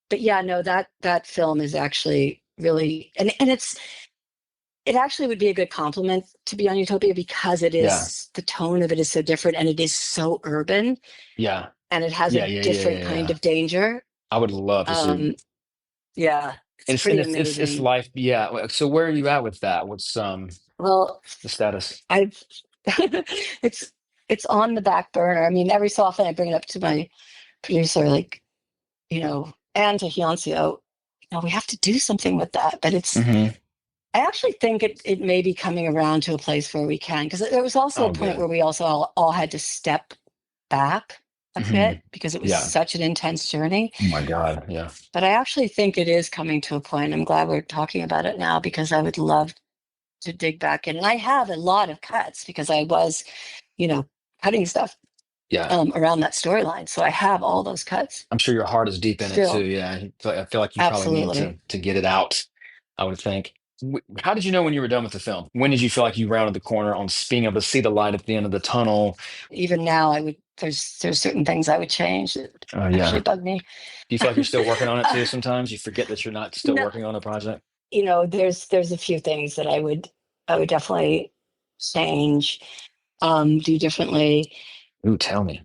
but yeah, no, that film is actually really, and it actually would be a good compliment to be on Utopia, because it Yeah. is, the tone of it is so different, and it is so urban, Yeah. and it has a Yeah. Yeah. Yeah. different Yeah. kind Yeah. of danger. I would love to see. um yeah, it's And pretty it's amazing. life. Yeah. So where are you at with that? What's Well, the status? I've it's it's on the back burner. I mean, every so often I bring it up to my producer, like, and to Hyunseo, we have to do something with that. But Hmm. I actually think it may be coming around to a place where we can, because there was also a Oh, point good. where we also all had to step back a Hmm. bit because it was Yeah. such an intense journey. Oh my God. Yeah. But I actually think it is coming to a point. I'm glad we're talking about it now, because I would love to dig back in. And I have a lot of cuts because I was, you know, cutting stuff Yeah. around that storyline. So I have all those cuts I'm sure your heart is deep in it too. still. Yeah, I feel like you probably need to Absolutely. get it out. I would think. How did you know when you were done with the film? When did you feel like you rounded the corner on being able to see the light at the end of the tunnel? Even now, there's certain things I would change that actually Yeah. bug me. Do you feel like you're still working on it too? Sometimes you forget that you're not still No, working on a project. there's a few things that I would definitely change, do differently. Ooh, tell me.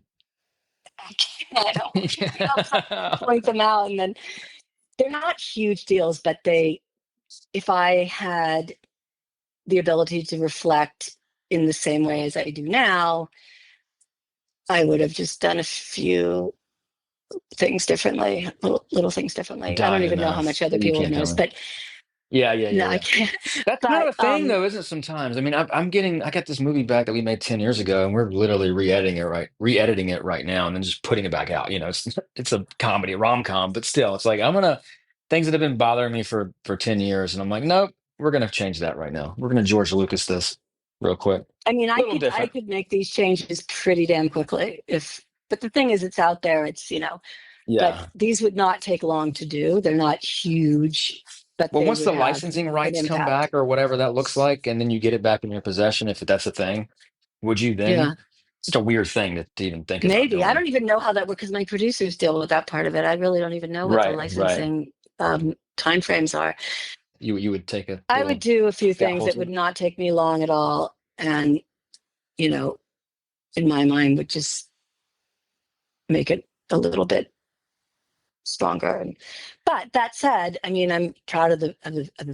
I don't want to point them out, and then they're not huge deals, but if I had the ability to reflect in the same way as I do now, I would have just done a few things differently, little things differently. I don't Dying to even know know. how much other You people can't have tell noticed, me. but Yeah, yeah, no, yeah, I yeah. can't. That's kind But of a thing, though, isn't it? Sometimes. I mean, I got this movie back that we made 10 years ago, and we're literally re-editing it right now, and then just putting it back out. It's a comedy, a rom-com, but still, it's like things that have been bothering me for 10 years, and I'm like, nope, we're gonna change that right now. We're gonna George Lucas this real quick. I mean, Little I different. could make these changes pretty damn quickly if, but the thing is, it's out there. It's, but Yeah. these would not take long to do. They're not huge, but Well, they once would the have licensing an rights come impact. back or whatever that looks like, and then you get it back in your possession, if that's a thing, would you then? Yeah, It's such a weird thing to even think about maybe. I doing. don't even know how that works because my producers deal with that part of it. I really don't even know what the Right, right. licensing timeframes are. You would take a I would little do a few things scalpel that to would it. not take me long at all, and you know, in my mind, would just make it a little bit stronger. But that said, I mean, I'm proud of the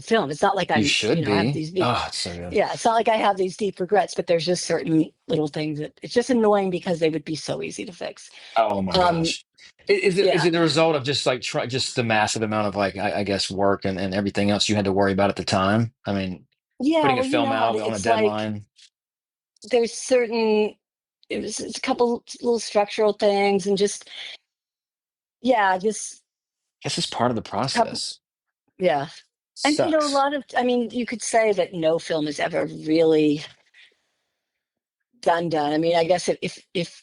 film. It's not like You I'm, should I have be. these big, Oh, it's so good. yeah, it's not like I have these deep regrets, but there's just certain little things that it's just annoying because they would be so easy to fix. Oh my Um, gosh. Is yeah, it the result of just like just the massive amount of like I guess work and everything else you had to worry about at the time? I mean, yeah. putting a Well, you film know how out on a it's like. deadline. There's certain, it's a couple little structural things, and just yeah, just I guess it's part of the a couple, process. yeah. And a Sucks. lot of, I mean, you could say that no film is ever really done. I mean, I guess if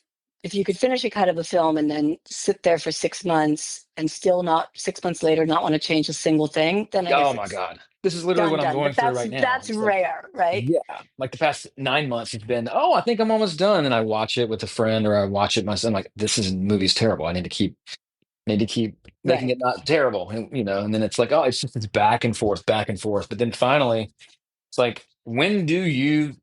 you could finish a cut of a film and then sit there for 6 months and still not 6 months later not want to change a single thing, then I Oh guess my it's God. This is literally what I'm done. going But through right now. that's It's like, rare, right? yeah, like the past 9 months, it's been, oh, I think I'm almost done. And I watch it with a friend or I watch it myself. I'm like, movie's terrible. I need to keep making Right. it not terrible. And then it's like, oh, it's back and forth, back and forth. But then finally, it's like, when do you,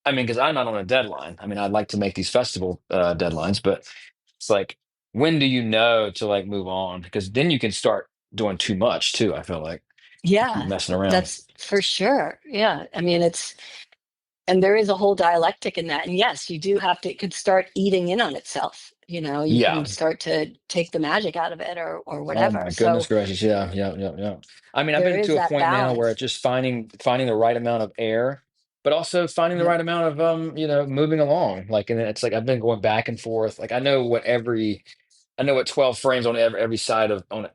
I mean, because I'm not on a deadline. I mean, I'd like to make these festival deadlines, but it's like, when do you know to like move on? Because then you can start doing too much too, I feel like. Keep Yeah, messing around. that's for sure. Yeah. I mean, and there is a whole dialectic in that. And yes, you do have to, it could start eating in on itself. You can Yeah. start to take the magic out of it or Oh whatever. my goodness So gracious. Yeah, yeah, yeah, yeah. I mean, I've there been is to a that point now where balance. it's just finding the right amount of air, but also finding the Yeah. right amount of moving along. Like, and it's like I've been going back and forth. Like I know what 12 frames on every side of on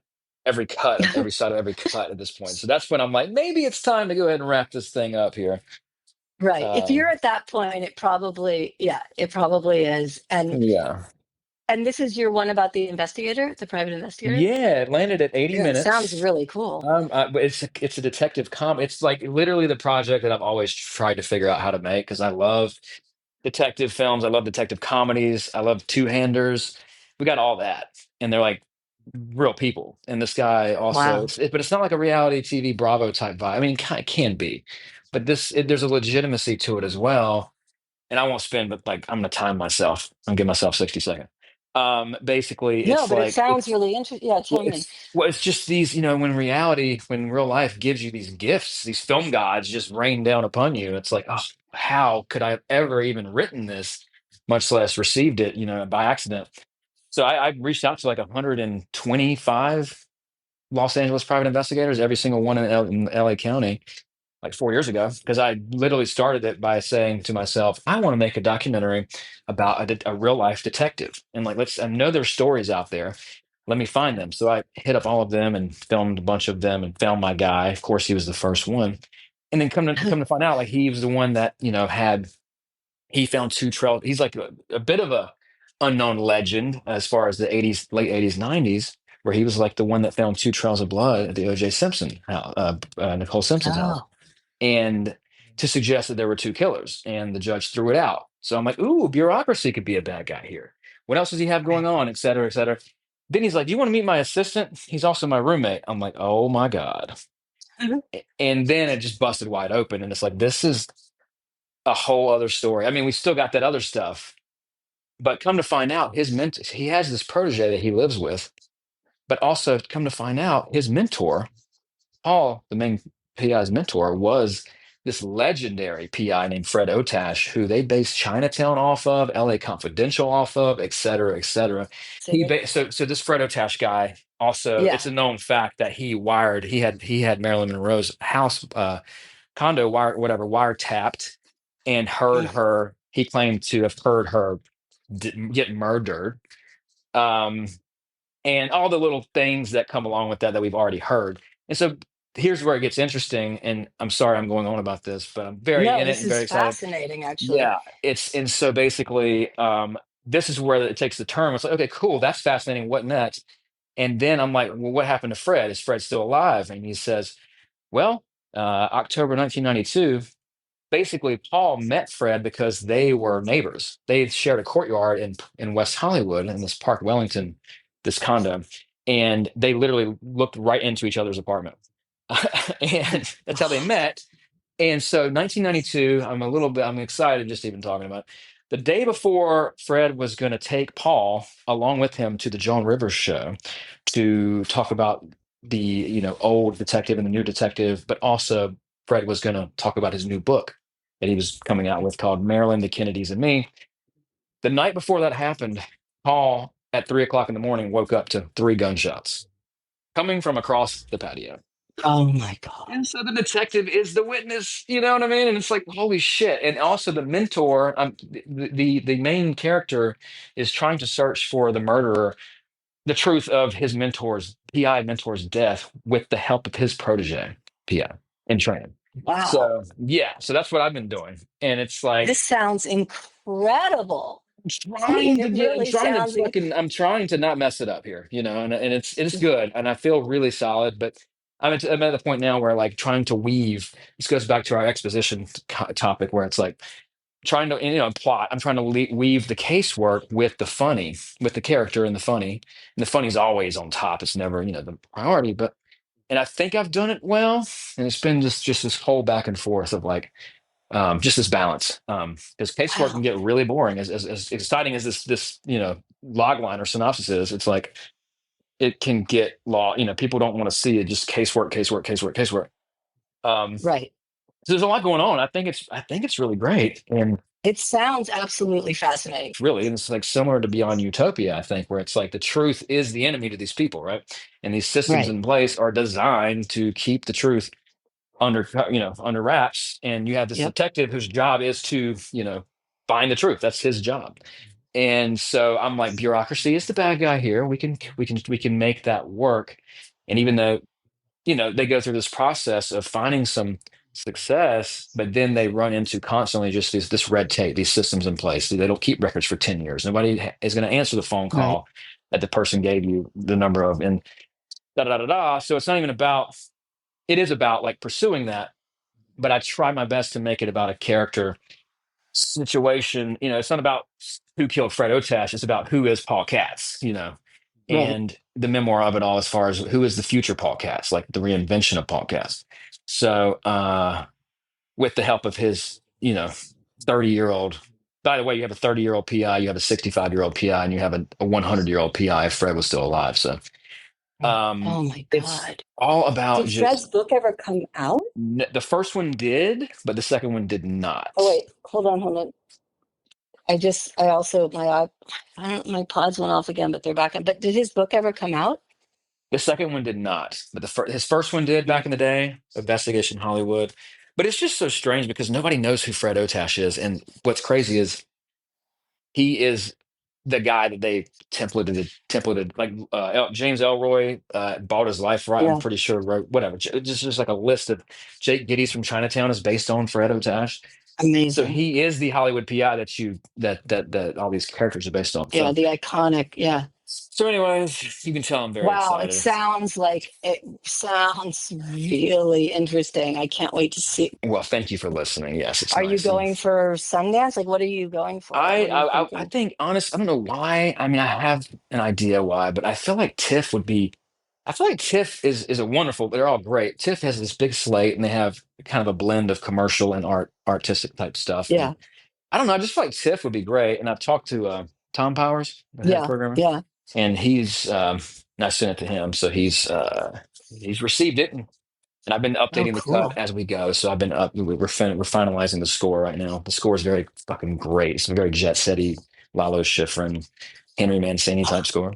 every cut of every side of every cut at this point. So that's when I'm like, maybe it's time to go ahead and wrap this thing up here. Right. If Um, you're at that point, yeah, it probably is. yeah. And this is your one about the investigator, the private investigator? Yeah, it landed at 80 Yeah, it sounds minutes. really cool. But it's a detective It's like literally the project that I've always tried to figure out how to make because I love detective films. I love detective comedies. I love two-handers. We got all that, and they're like real people. And this guy also, Wow. but it's not like a reality TV Bravo type vibe. I mean, it can be, but there's a legitimacy to it as well. And I won't spend, but like I'm gonna time myself. I'm give myself 60 seconds. Basically, No, it's but it like sounds really interesting. Yeah, well, chime in. it's just these, when real life gives you these gifts, these film gods just rain down upon you. It's like, oh, how could I have ever even written this, much less received it, by accident? So I reached out to like 125 Los Angeles private investigators, every single one in LA County, like 4 years ago, because I literally started it by saying to myself, I want to make a documentary about a real life detective, and like I know there's stories out there, let me find them. So I hit up all of them and filmed a bunch of them and found my guy. Of course, he was the first one. And then come to find out, like he was the one that, he found two trails. He's like a bit of a unknown legend as far as the 80s, late 80s, 90s, where he was like the one that found two trails of blood at the OJ Simpson house, Nicole Simpson's house. Oh. And to suggest that there were two killers, and the judge threw it out. So I'm like, ooh, bureaucracy could be a bad guy here. What else does he have going Right. on, et cetera, et cetera? Then he's like, "Do you want to meet my assistant? He's also my roommate." I'm like, "Oh my God." And then it just busted wide open. And it's like, this is a whole other story. I mean, we still got that other stuff, but come to find out, he has this protege that he lives with, but also come to find out, his mentor, Paul, the main PI's mentor was this legendary PI named Fred Otash, who they based Chinatown off of, LA Confidential off of, et cetera, et cetera. So this Fred Otash guy also, it's Yeah. a known fact that he had Marilyn Monroe's house, condo wiretapped, and heard Mm. her. He claimed to have heard her get murdered. Um, and all the little things that come along with that that we've already heard. And so here's where it gets interesting. And I'm sorry I'm going on about this, but I'm very No, in it this and is very excited. fascinating, actually. Yeah, and so basically, this is where it takes the turn. It's like, okay, cool, that's fascinating. What next? And then I'm like, well, what happened to Fred? Is Fred still alive? And he says, well, October 1992. Basically, Paul met Fred because they were neighbors. They shared a courtyard in West Hollywood in this Park Wellington, this condo, and they literally looked right into each other's apartment. And that's how they met. And so 1992, I'm excited just even talking about it. The day before Fred was going to take Paul along with him to the Joan Rivers show to talk about the, old detective and the new detective, but also Fred was going to talk about his new book that he was coming out with called Marilyn, the Kennedys, and Me. The night before that happened, Paul at 3 o'clock in the morning woke up to three gunshots coming from across the patio. Oh my God. And so the detective is the witness, you know what I mean? And it's like, holy shit. And also the mentor, the main character is trying to search for the murderer, the truth of his PI mentor's death with the help of his protege, PI, in training. Wow. So yeah, so that's what I've been doing. And it's like This sounds incredible. I mean, trying to it get, really sounds I'm trying to not mess it up here, and it's good, and I feel really solid, but I'm at the point now where like trying to weave. This goes back to our exposition topic, where it's like trying to, plot. I'm trying to weave the casework with the funny, with the character and the funny, and the funny's always on top. It's never, the priority, but and I think I've done it well, and it's been just this whole back and forth of like just this balance. Because casework can wow. get really boring. As exciting as this log line or synopsis is, it's like it can get law. People don't want to see it. Just casework, casework, casework, casework. Right. So there's a lot going on. I think it's really great, and It sounds absolutely fascinating. really, and it's like similar to Beyond Utopia. I think where it's like the truth is the enemy to these people, right? And these systems Right. in place are designed to keep the truth under wraps, and you have this Yep. detective whose job is to find the truth. That's his job. And so I'm like, bureaucracy is the bad guy here. We can make that work. And even though they go through this process of finding some success, but then they run into constantly just this red tape, these systems in place. They don't keep records for 10 years. Nobody is going to answer the phone Right. call that the person gave you the number of, and da da da da da. So it's not even about, it is about like pursuing that, but I try my best to make it about a character situation. It's not about who killed Fred Otash. It's about who is Paul Katz, Right. and the memoir of it all as far as who is the future Paul Katz, like the reinvention of Paul Katz. So, with the help of his, 30-year-old, by the way, you have a 30-year-old PI, you have a 65-year-old PI, and you have a 100-year-old PI if Fred was still alive. So, Right. Oh my it's God. all about Did just Fred's book ever come out? the first one did, but the second one did Oh not. wait, hold on, hold on. I also I don't, my pods went off again, but they're back on. But did his book ever come out? The second one did not, but his first one did back in the day, Investigation Hollywood. But it's just so strange because nobody knows who Fred Otash is, and what's crazy is he is the guy that they templated like James Elroy bought his life right. I'm Yeah. pretty sure wrote whatever. Just like a list of Jake Gittes from Chinatown is based on Fred Otash. So Amazing. he is the Hollywood PI that all these characters are based on. Yeah, So the iconic. Yeah. anyways, you can tell I'm very Wow, excited. it sounds really interesting. I can't wait to see. Well, thank you for listening. Yes, it's Are you nice. And going for Sundance? Like, what are you going for? I, What are you I, I thinking? think, honest, I don't know why. I mean, I have an idea why, but I feel like TIFF would be. I feel like TIFF is a wonderful. They're all great. TIFF has this big slate, and they have kind of a blend of commercial and artistic type stuff. And Yeah, I don't know. I just feel like TIFF would be great. And I've talked to Tom Powers, the head yeah, programmer, yeah. and he's. And I sent it to him, so he's received it. And I've been Oh, updating the cut cool. as we go. So I've been we're finalizing the score right now. The score is very fucking great. It's a very Jet Setty, Lalo Schifrin, Henry Mancini type score.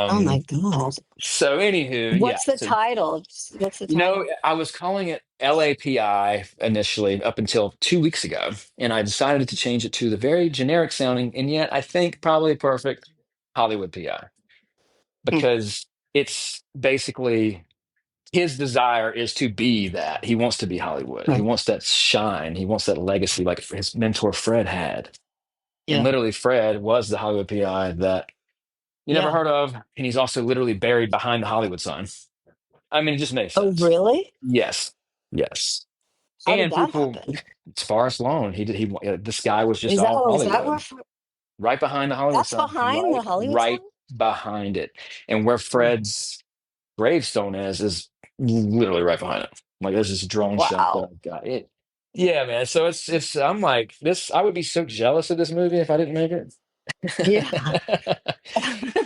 Oh my Um, God. so anywho, yeah. What's the So title? What's the title? I was calling it LAPI initially up until 2 weeks ago, and I decided to change it to the very generic sounding, and yet I think probably perfect Hollywood PI, Hmm. because it's basically his desire is to be that. He wants to be Hollywood. He Right. wants that shine. He wants that legacy like his mentor Fred had. And Yeah. literally, Fred was the Hollywood PI that you never Yeah. heard of, and he's also literally buried behind the Hollywood sign. I mean, it just makes Oh, sense. really? Yes, yes. How did And that people, happen? it's Forrest Lone. This guy was just Is that, all oh, is that Hollywood, right behind the Hollywood that's sign, behind the Hollywood sign? right behind it. And where Oh, Fred's gravestone is literally right behind it. Like there's this drone shot that wow. I've got. It, yeah, man. So it's I'm like this. I would be so jealous of this movie if I didn't make it. Yeah.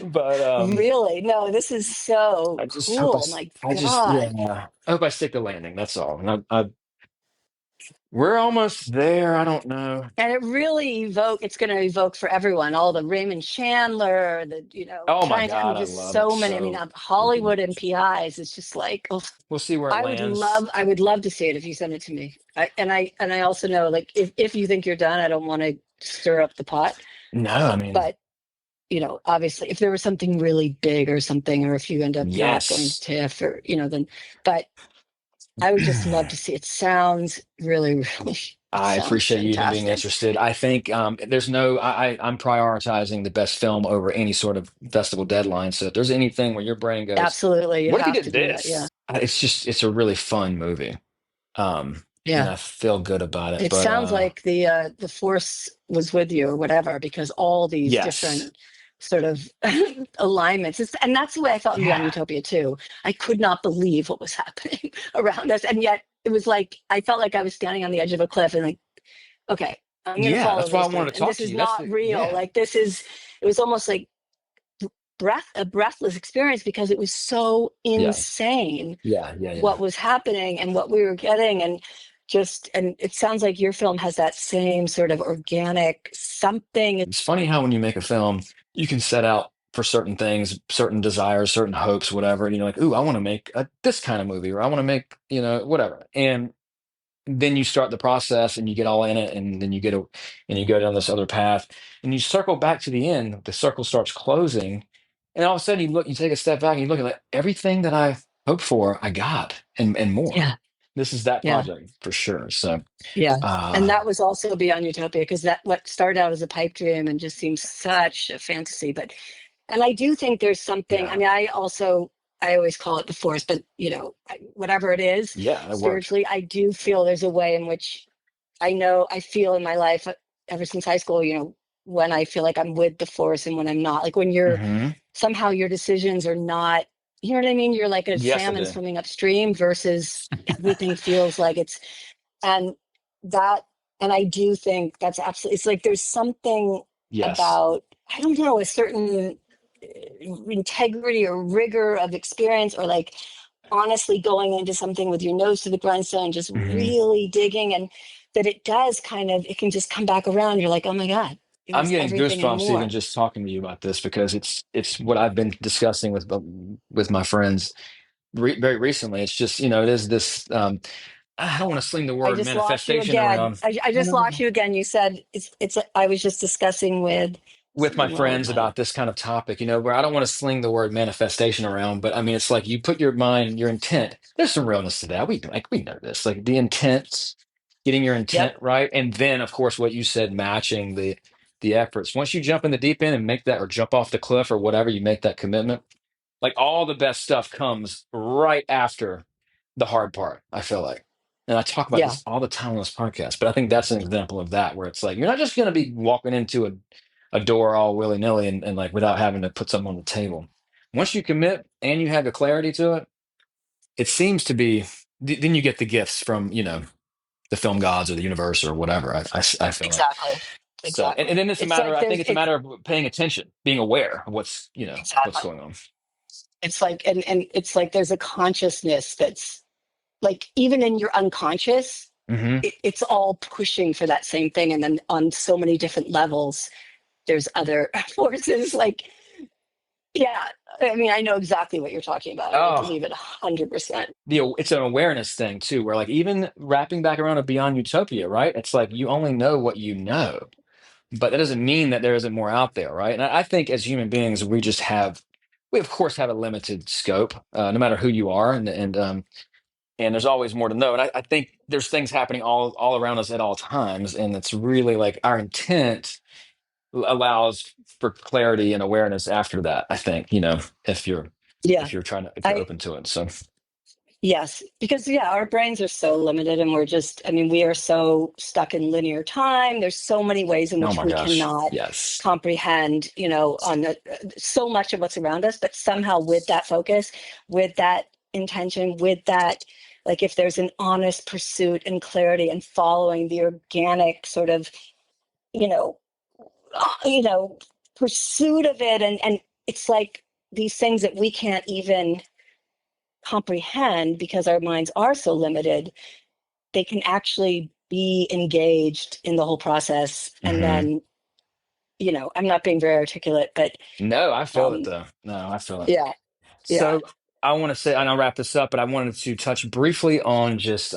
But Really? No, this is so I just hope cool. My I just God. yeah. I hope I stick the landing. That's all. And we're almost there. I don't know. And it's going to evoke for everyone, all the Raymond Chandler, Oh my trying to, I mean, God, I just love it so many, I mean, so freaking Hollywood and much. PIs. It's just like, oh, We'll see where it lands. I would love to see it if you send it to me. And I also know, like, if you think you're done, I don't want to stir up the pot, No, I mean, but obviously if there was something really big or something, or if you end up not going to yes. TIFF or, then, but I would just love to see it. Sounds really, really, it I sounds appreciate you even being fantastic. interested. I think there's no, I'm prioritizing the best film over any sort of festival deadline. So if there's anything where your brain goes, Absolutely. You what if you have to did do that. Yeah. this? It's a really fun movie. And Yeah. I feel good about it. It But sounds like the force was with you or whatever, because all these yes. different sort of alignments. And that's the way I felt in Beyond Yeah. Utopia too. I could not believe what was happening around us. And yet it was like, I felt like I was standing on the edge of a cliff and like, okay, I'm going to Yeah. follow That's why I this. wanted to And talk this to is you. That's not the, real. yeah. Like it was almost like a breathless experience, because it was so Yeah. insane Yeah. Yeah. Yeah. what was happening and what we were getting. And it sounds like your film has that same sort of organic something. It's funny how when you make a film, you can set out for certain things, certain desires, certain hopes, whatever. And you're like, ooh, I want to make this kind of movie, or I want to make, whatever. And then you start the process and you get all in it, and then and you go down this other path, and you circle back to the end. The circle starts closing, and all of a sudden you take a step back and you look at like everything that I hoped for, I got, and more. Yeah. This is that Yeah. project for sure. So, Yeah. And uh, that was also Beyond Utopia, because that what started out as a pipe dream and just seems such a fantasy. And I do think there's something, I yeah, mean, I always call it the force, but whatever it is, yeah, it worked. spiritually, I do feel there's a way in which I feel in my life, ever since high school, when I feel like I'm with the force and when I'm not, like when you're Hmm. somehow your decisions are not, you know what I mean? You're like a Yes, I salmon do. swimming upstream versus everything feels like it's, and that, and I do think that's absolutely, it's like there's something Yes. about, I don't know, a certain integrity or rigor of experience, or like honestly going into something with your nose to the grindstone, just Hmm. really digging, and that it does kind of, it can just come back around. You're like, oh my God, it I'm was getting everything and goosebumps even more. just talking to you about this, because it's what I've been discussing with my friends very recently. It's just it is this. I don't want to sling the I word just lost you manifestation again. around. I just lost you again. You said I was just discussing with With my something wrong with friends my, about this kind of topic, where I don't want to sling the word manifestation around, but I mean, it's like you put your mind, your intent. There's some realness to that. We know this, like the intent, getting your yep. intent right, and then of course what you said, matching the efforts. Once you jump in the deep end and make that, or jump off the cliff or whatever, you make that commitment. Like all the best stuff comes right after the hard part, I feel like. And I talk about Yeah. this all the time on this podcast, but I think that's an example of that, where it's like you're not just going to be walking into a door all willy nilly and like without having to put something on the table. Once you commit and you have the clarity to it, it seems to be, then you get the gifts from, the film gods or the universe or whatever. I feel like. Exactly. So, and Exactly. then It's like I think there's it's a matter of paying attention, being aware of what's exactly. going on. It's like, and it's like there's a consciousness that's like even in your unconscious, Hmm. it's all pushing for that same thing. And then on so many different levels, there's other forces. Like, yeah, I mean, I know exactly what you're talking about, and I Oh, believe it 100%. it's an awareness thing too, where like even wrapping back around to Beyond Utopia, right? It's like you only know what you know, but that doesn't mean that there isn't more out there, right? And I think as human beings, we of course have a limited scope, no matter who you are, and there's always more to know. And I think there's things happening all around us at all times, and it's really like our intent allows for clarity and awareness after that. I think, if you're Yeah, if you're trying to if you're I open to it. So, yes, because yeah, our brains are so limited, and we're just, I mean, we are so stuck in linear time. There's so many ways in oh which my we gosh, cannot yes. comprehend, on so much of what's around us, but somehow with that focus, with that intention, with that, like if there's an honest pursuit and clarity and following the organic sort of, you know, you know, pursuit of it, and it's like these things that we can't even comprehend because our minds are so limited, they can actually be engaged in the whole process. And Hmm. then, I'm not being very articulate, but No, I feel it um, though. No, I feel it. yeah, yeah. So I want to say, and I'll wrap this up, but I wanted to touch briefly on just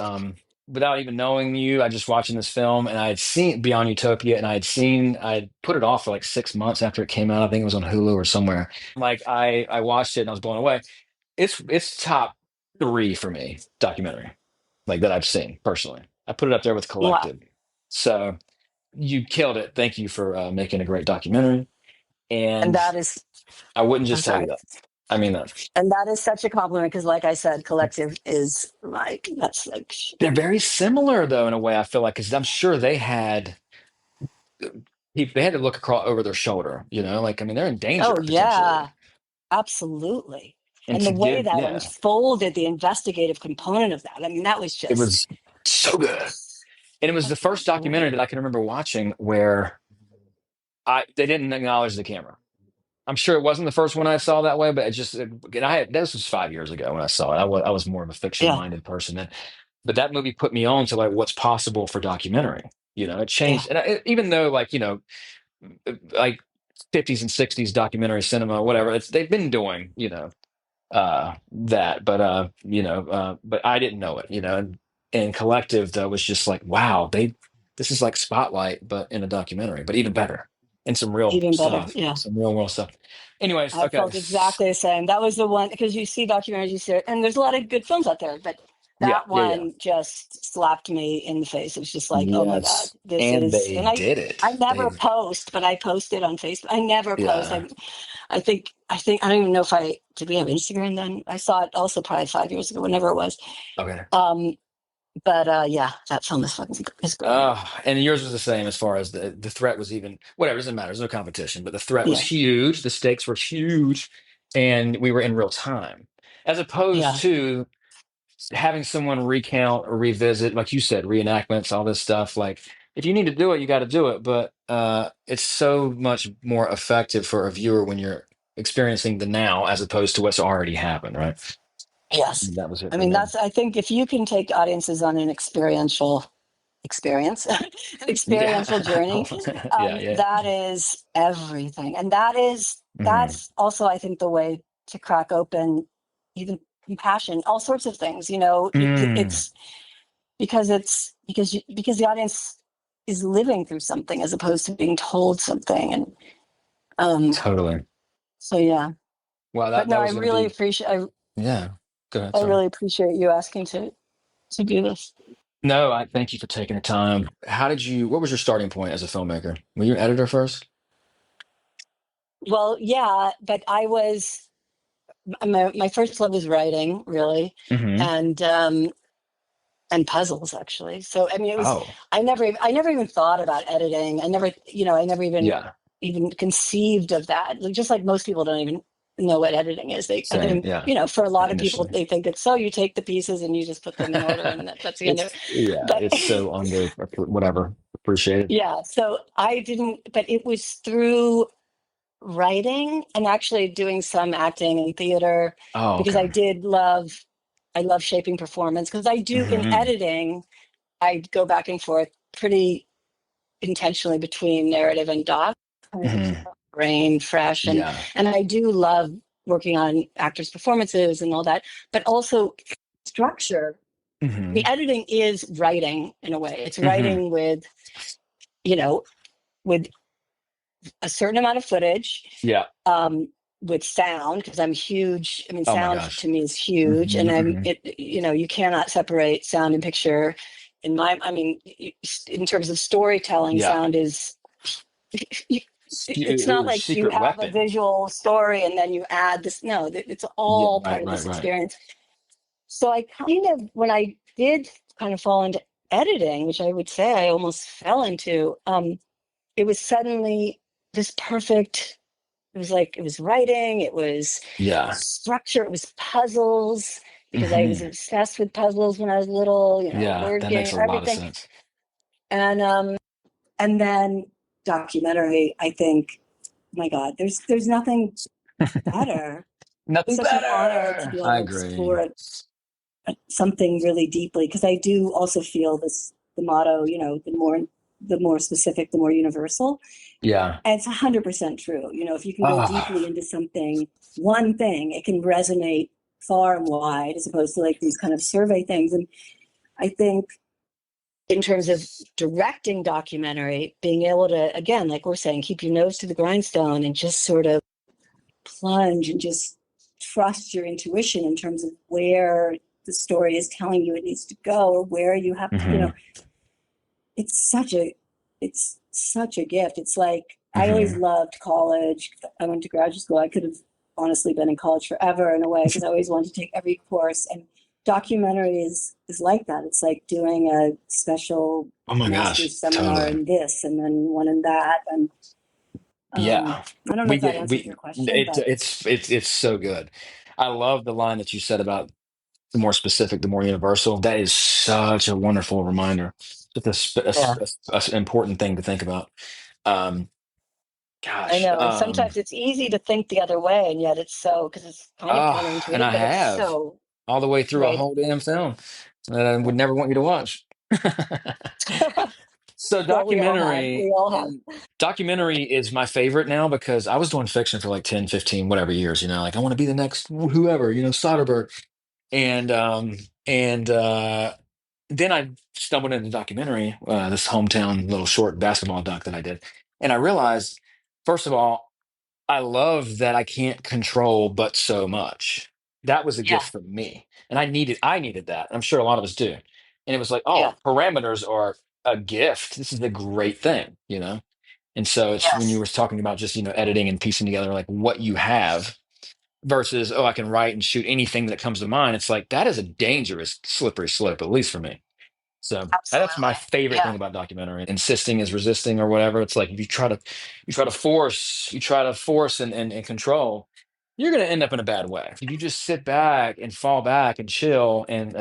without even knowing you, I just watching this film and I had seen Beyond Utopia and I put it off for like 6 months after it came out. I think it was on Hulu or somewhere. Like I watched it and I was blown away. It's top three for me, documentary, like that I've seen personally. I put it up there with Wow. Collective. So you killed it. Thank you for making a great documentary. And And that is, I wouldn't I'm just tell you sorry. that. I mean that. And that is such a compliment because, like I said, Collective is like, that's like, They're very similar though in a way I feel like because I'm sure they had to look across over their shoulder, like I mean they're in danger oh, potentially. yeah, absolutely. And And the to way give that yeah, unfolded, the investigative component of that, I mean, that was it just was so good. And it was the first documentary great. that I can remember watching where I they didn't acknowledge the camera. I'm sure it wasn't the first one I saw that way, but and this was 5 years ago when I saw it. I was more of a fiction Yeah, minded person then, but that movie put me on to like what's possible for documentary. It yeah, changed, and even though like like 50s and 60s documentary cinema, whatever they've been doing, that, but I didn't know it, and Collective though was just like, wow, this is like Spotlight, but in a documentary, but even better, and even better. Yeah. some real world stuff. Anyways, I okay, felt exactly the same. That was the one because you see documentaries, you see it, and there's a lot of good films out there, but yeah, that yeah, yeah, one just slapped me in the face. It was just like, oh my God, yes, this and is, they and I, did it. I never They, post, but I posted on Facebook. I never post. yeah, I think, I don't even know if did we have Instagram then? I saw it also probably 5 years ago, whenever it was. okay. Um, but yeah, that film is great. And yours was the same as far as the threat was even whatever, doesn't matter. There's no competition, but the threat was Yeah, huge. The stakes were huge, and we were in real time, as opposed yeah, to having someone recount or revisit, like you said, reenactments, all this stuff. Like if you need to do it, you got to do it. But it's so much more effective for a viewer when you're experiencing the now as opposed to what's already happened, right? yes. That was it I for mean, me. I think if you can take audiences on an experiential experience, an Yeah, experiential journey, yeah, yeah. that is everything. And Hmm. that's also, I think, the way to crack open even compassion, all sorts of things, Mm, it's because the audience is living through something as opposed to being told something. And um, totally. so, yeah, Well, but that no, was going to be yeah. Go ahead. I Sorry. really appreciate you asking to do this. No, I thank you for taking the time. What was your starting point as a filmmaker? Were you an editor first? Well, yeah, but my first love was writing, really, Hmm. and puzzles actually. So I mean, Oh, I never even thought about editing. I never yeah. even conceived of that. Like, just like most people don't even know what editing is. And Same. then, Yeah. for a lot of people, Initially. they think it's so you take the pieces and you just put them in order, and that's the end of it. Yeah, But it's so under whatever appreciated. yeah, so I didn't. But it was through writing and actually doing some acting and theater Oh, because okay. I did love I love shaping performance because I do in Hmm. editing, I go back and forth pretty intentionally between narrative and doc, kind of keep Hmm. my brain fresh. Yeah. And I do love working on actors' performances and all that, but also structure. The Hmm. editing is writing in a way. It's Hmm. writing with, you know, with a certain amount of footage, Yeah. um, with sound, because I'm huge. I mean, Oh my sound gosh. to me is huge, Hmm. and Hmm. you cannot separate sound and picture. I mean, in terms of storytelling, Yeah. sound is. It's not Ooh, like you secret have a weapon. visual story and then you add this. No, it's Yeah. all part Right. of Right. this Right. experience. So I kind of, when I did kind of fall into editing, which I would say I almost fell into, it was suddenly this perfect. It was like it was writing, it was Yeah. structure, it was puzzles because I was Hmm. obsessed with puzzles when I was little, Yeah. word That makes game, a lot of everything. sense. And and then documentary, I think, my God, there's nothing better. Nothing It's such an honor to better. be able I to agree. explore something really deeply because I do also feel the motto, the more specific, the more universal. Yeah. And it's 100% true. If you can go deeply Ah. into something, one thing, it can resonate far and wide as opposed to like these kind of survey things. And I think in terms of directing documentary, being able to, again, like we're saying, keep your nose to the grindstone and just sort of plunge and just trust your intuition in terms of where the story is telling you it needs to go or where you have to, Hmm. it's such a it's such a gift. It's like I always Hmm. loved college. I went to graduate school. I could have honestly been in college forever in a way because I always wanted to take every course. And documentary is like that. It's like doing a special Oh my gosh. master's seminar Totally. in this and then one in that. And Yeah. I don't know We if that get answers we your question, it, but it's so good. I love the line that you said about the more specific, the more universal. That is such a wonderful reminder. Just yeah, a important thing to think about. Um, I gosh. know. And sometimes it's easy to think the other way, and yet it's so because it's kind of And counterintuitive, I but it's have so all the way through a right. whole damn film that I would never want you to watch. So Well, we all have. documentary We all have. and documentary is my favorite now because I was doing fiction for like 10, 15, whatever years, like I want to be the next whoever, Soderbergh. And and then I stumbled into documentary, this hometown little short basketball doc that I did. And I realized, first of all, I love that I can't control but so much. That was a Yeah, gift for me. And I needed that. I'm sure a lot of us do. And it was like, yeah, oh, parameters are a gift. This is a great thing. And so it's when you yes, were talking about just, editing and piecing together like what you have versus, oh, I can write and shoot anything that comes to mind. It's like that is a dangerous, slippery slope, at least for me. So that's my absolutely. favorite Yeah, thing about documentary. Insisting is resisting or whatever. It's like if you try to force and control, you're gonna end up in a bad way. If you just sit back and fall back and chill and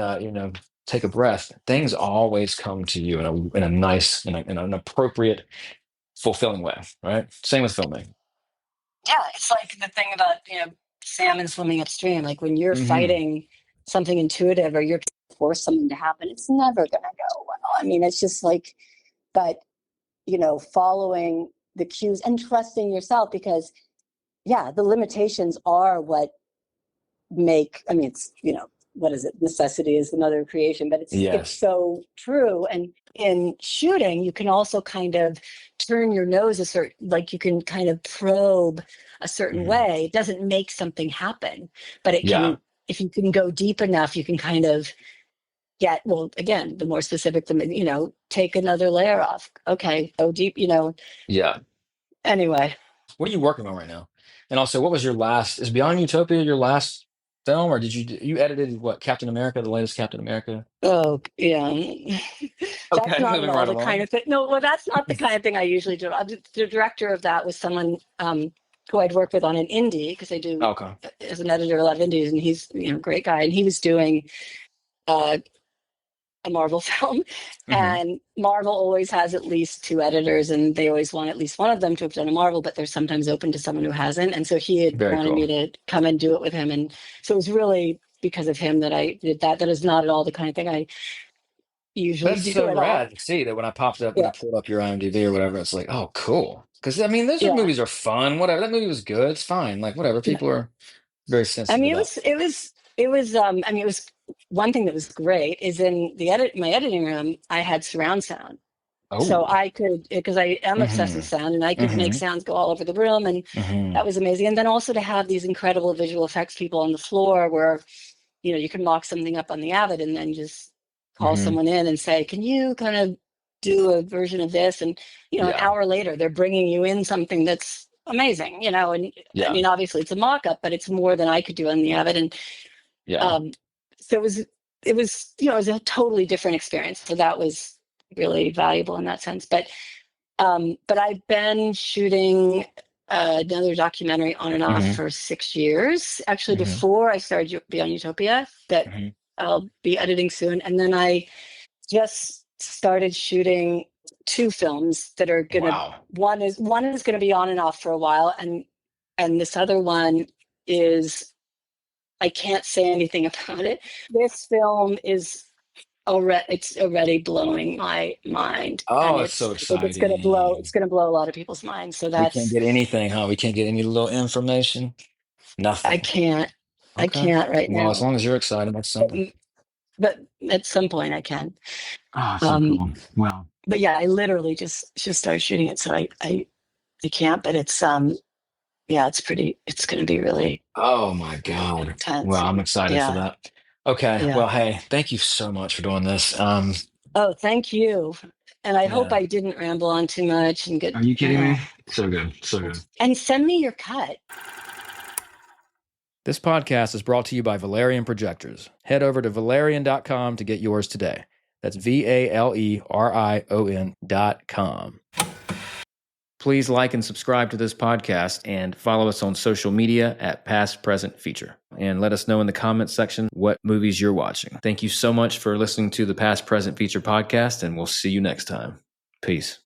take a breath, things always come to you in a nice, in an appropriate, fulfilling way. Right? Same with filmmaking. yeah. It's like the thing about salmon swimming upstream. Like when you're Hmm. fighting something intuitive or you're trying to force something to happen, it's never gonna go well. I mean, it's just like, but following the cues and trusting yourself because yeah, the limitations are what make. I mean, it's what is it? Necessity is the mother of creation, but it's Yes. so true. And in shooting, you can also kind of turn your nose a certain, like you can kind of probe a certain Hmm. way. It doesn't make something happen, but it Yeah. can. If you can go deep enough, you can kind of get. Well, again, the more specific, take another layer off. Okay, go deep. Yeah. Anyway, What are you working on right now? And also, what was your last? Is Beyond Utopia your last film, or did you edited what Captain America, the latest Captain America? oh yeah, that's Okay, not at moving all right the kind along. of thing. No, well, that's not the kind of thing I usually do. The director of that was someone who I'd worked with on an indie because I do Okay. as an editor a lot of indies, and he's a great guy, and he was doing uh, a Marvel film, Hmm. and Marvel always has at least two editors, and they always want at least one of them to have done a Marvel, but they're sometimes open to someone who hasn't, and so he had Very wanted cool. me to come and do it with him, and so it was really because of him that I did that. That is not at all the kind of thing I usually That's do so at all. rad to see that when I Yeah. pulled up your IMDb or whatever, it's like, oh, cool. Because I mean, those Yeah. movies are fun. Whatever, that movie was good. It's fine. Like whatever. Yeah. People are very I sensitive mean, about. I mean, it was one thing that was great is in my editing room, I had surround sound. So Oh. I could, because I am obsessed with Mm-hmm. sound, and I could make Mm-hmm. sounds go all over the room. And Mm-hmm. that was amazing. And then also to have these incredible visual effects people on the floor where, you can mock something up on the Avid and then just call Mm-hmm. someone in and say, can you kind of do a version of this? And, an Yeah. hour later, they're bringing you in something that's amazing, and I Yeah. mean, obviously it's a mock up, but it's more than I could do on the Avid. And Yeah. um, so it was a totally different experience. So that was really valuable in that sense. But I've been shooting another documentary on and off Mm-hmm. for 6 years, actually, Mm-hmm. before I started Beyond Utopia, that Mm-hmm. I'll be editing soon. And then I just started shooting two films that are gonna Wow. one is gonna be on and off for a while, and this other one is, I can't say anything about it. This film is already blowing my mind, and Oh, it's so I think it's exciting. gonna blow a lot of people's minds. So We can't that's get anything, huh? We can't get any little information. I Nothing. can't I Okay. can't right Well, as now, long as you're excited, that's but, something. but at some point I can. Oh, so Um, cool. Wow. but yeah, I literally just started shooting it, so I can't. But yeah, it's gonna be really Oh my God. intense. Well, I'm excited for Yeah, that. Okay. yeah. Well, hey, thank you so much for doing this. Oh, thank you. And I hope Yeah. I didn't ramble on too much and Are you kidding me? So good. So good. and send me your cut. This podcast is brought to you by Valerian Projectors. Head over to valerian.com to get yours today. That's VALERION.com. Please like and subscribe to this podcast and follow us on social media at Past Present Feature. And let us know in the comments section what movies you're watching. Thank you so much for listening to the Past Present Feature podcast, and we'll see you next time. Peace.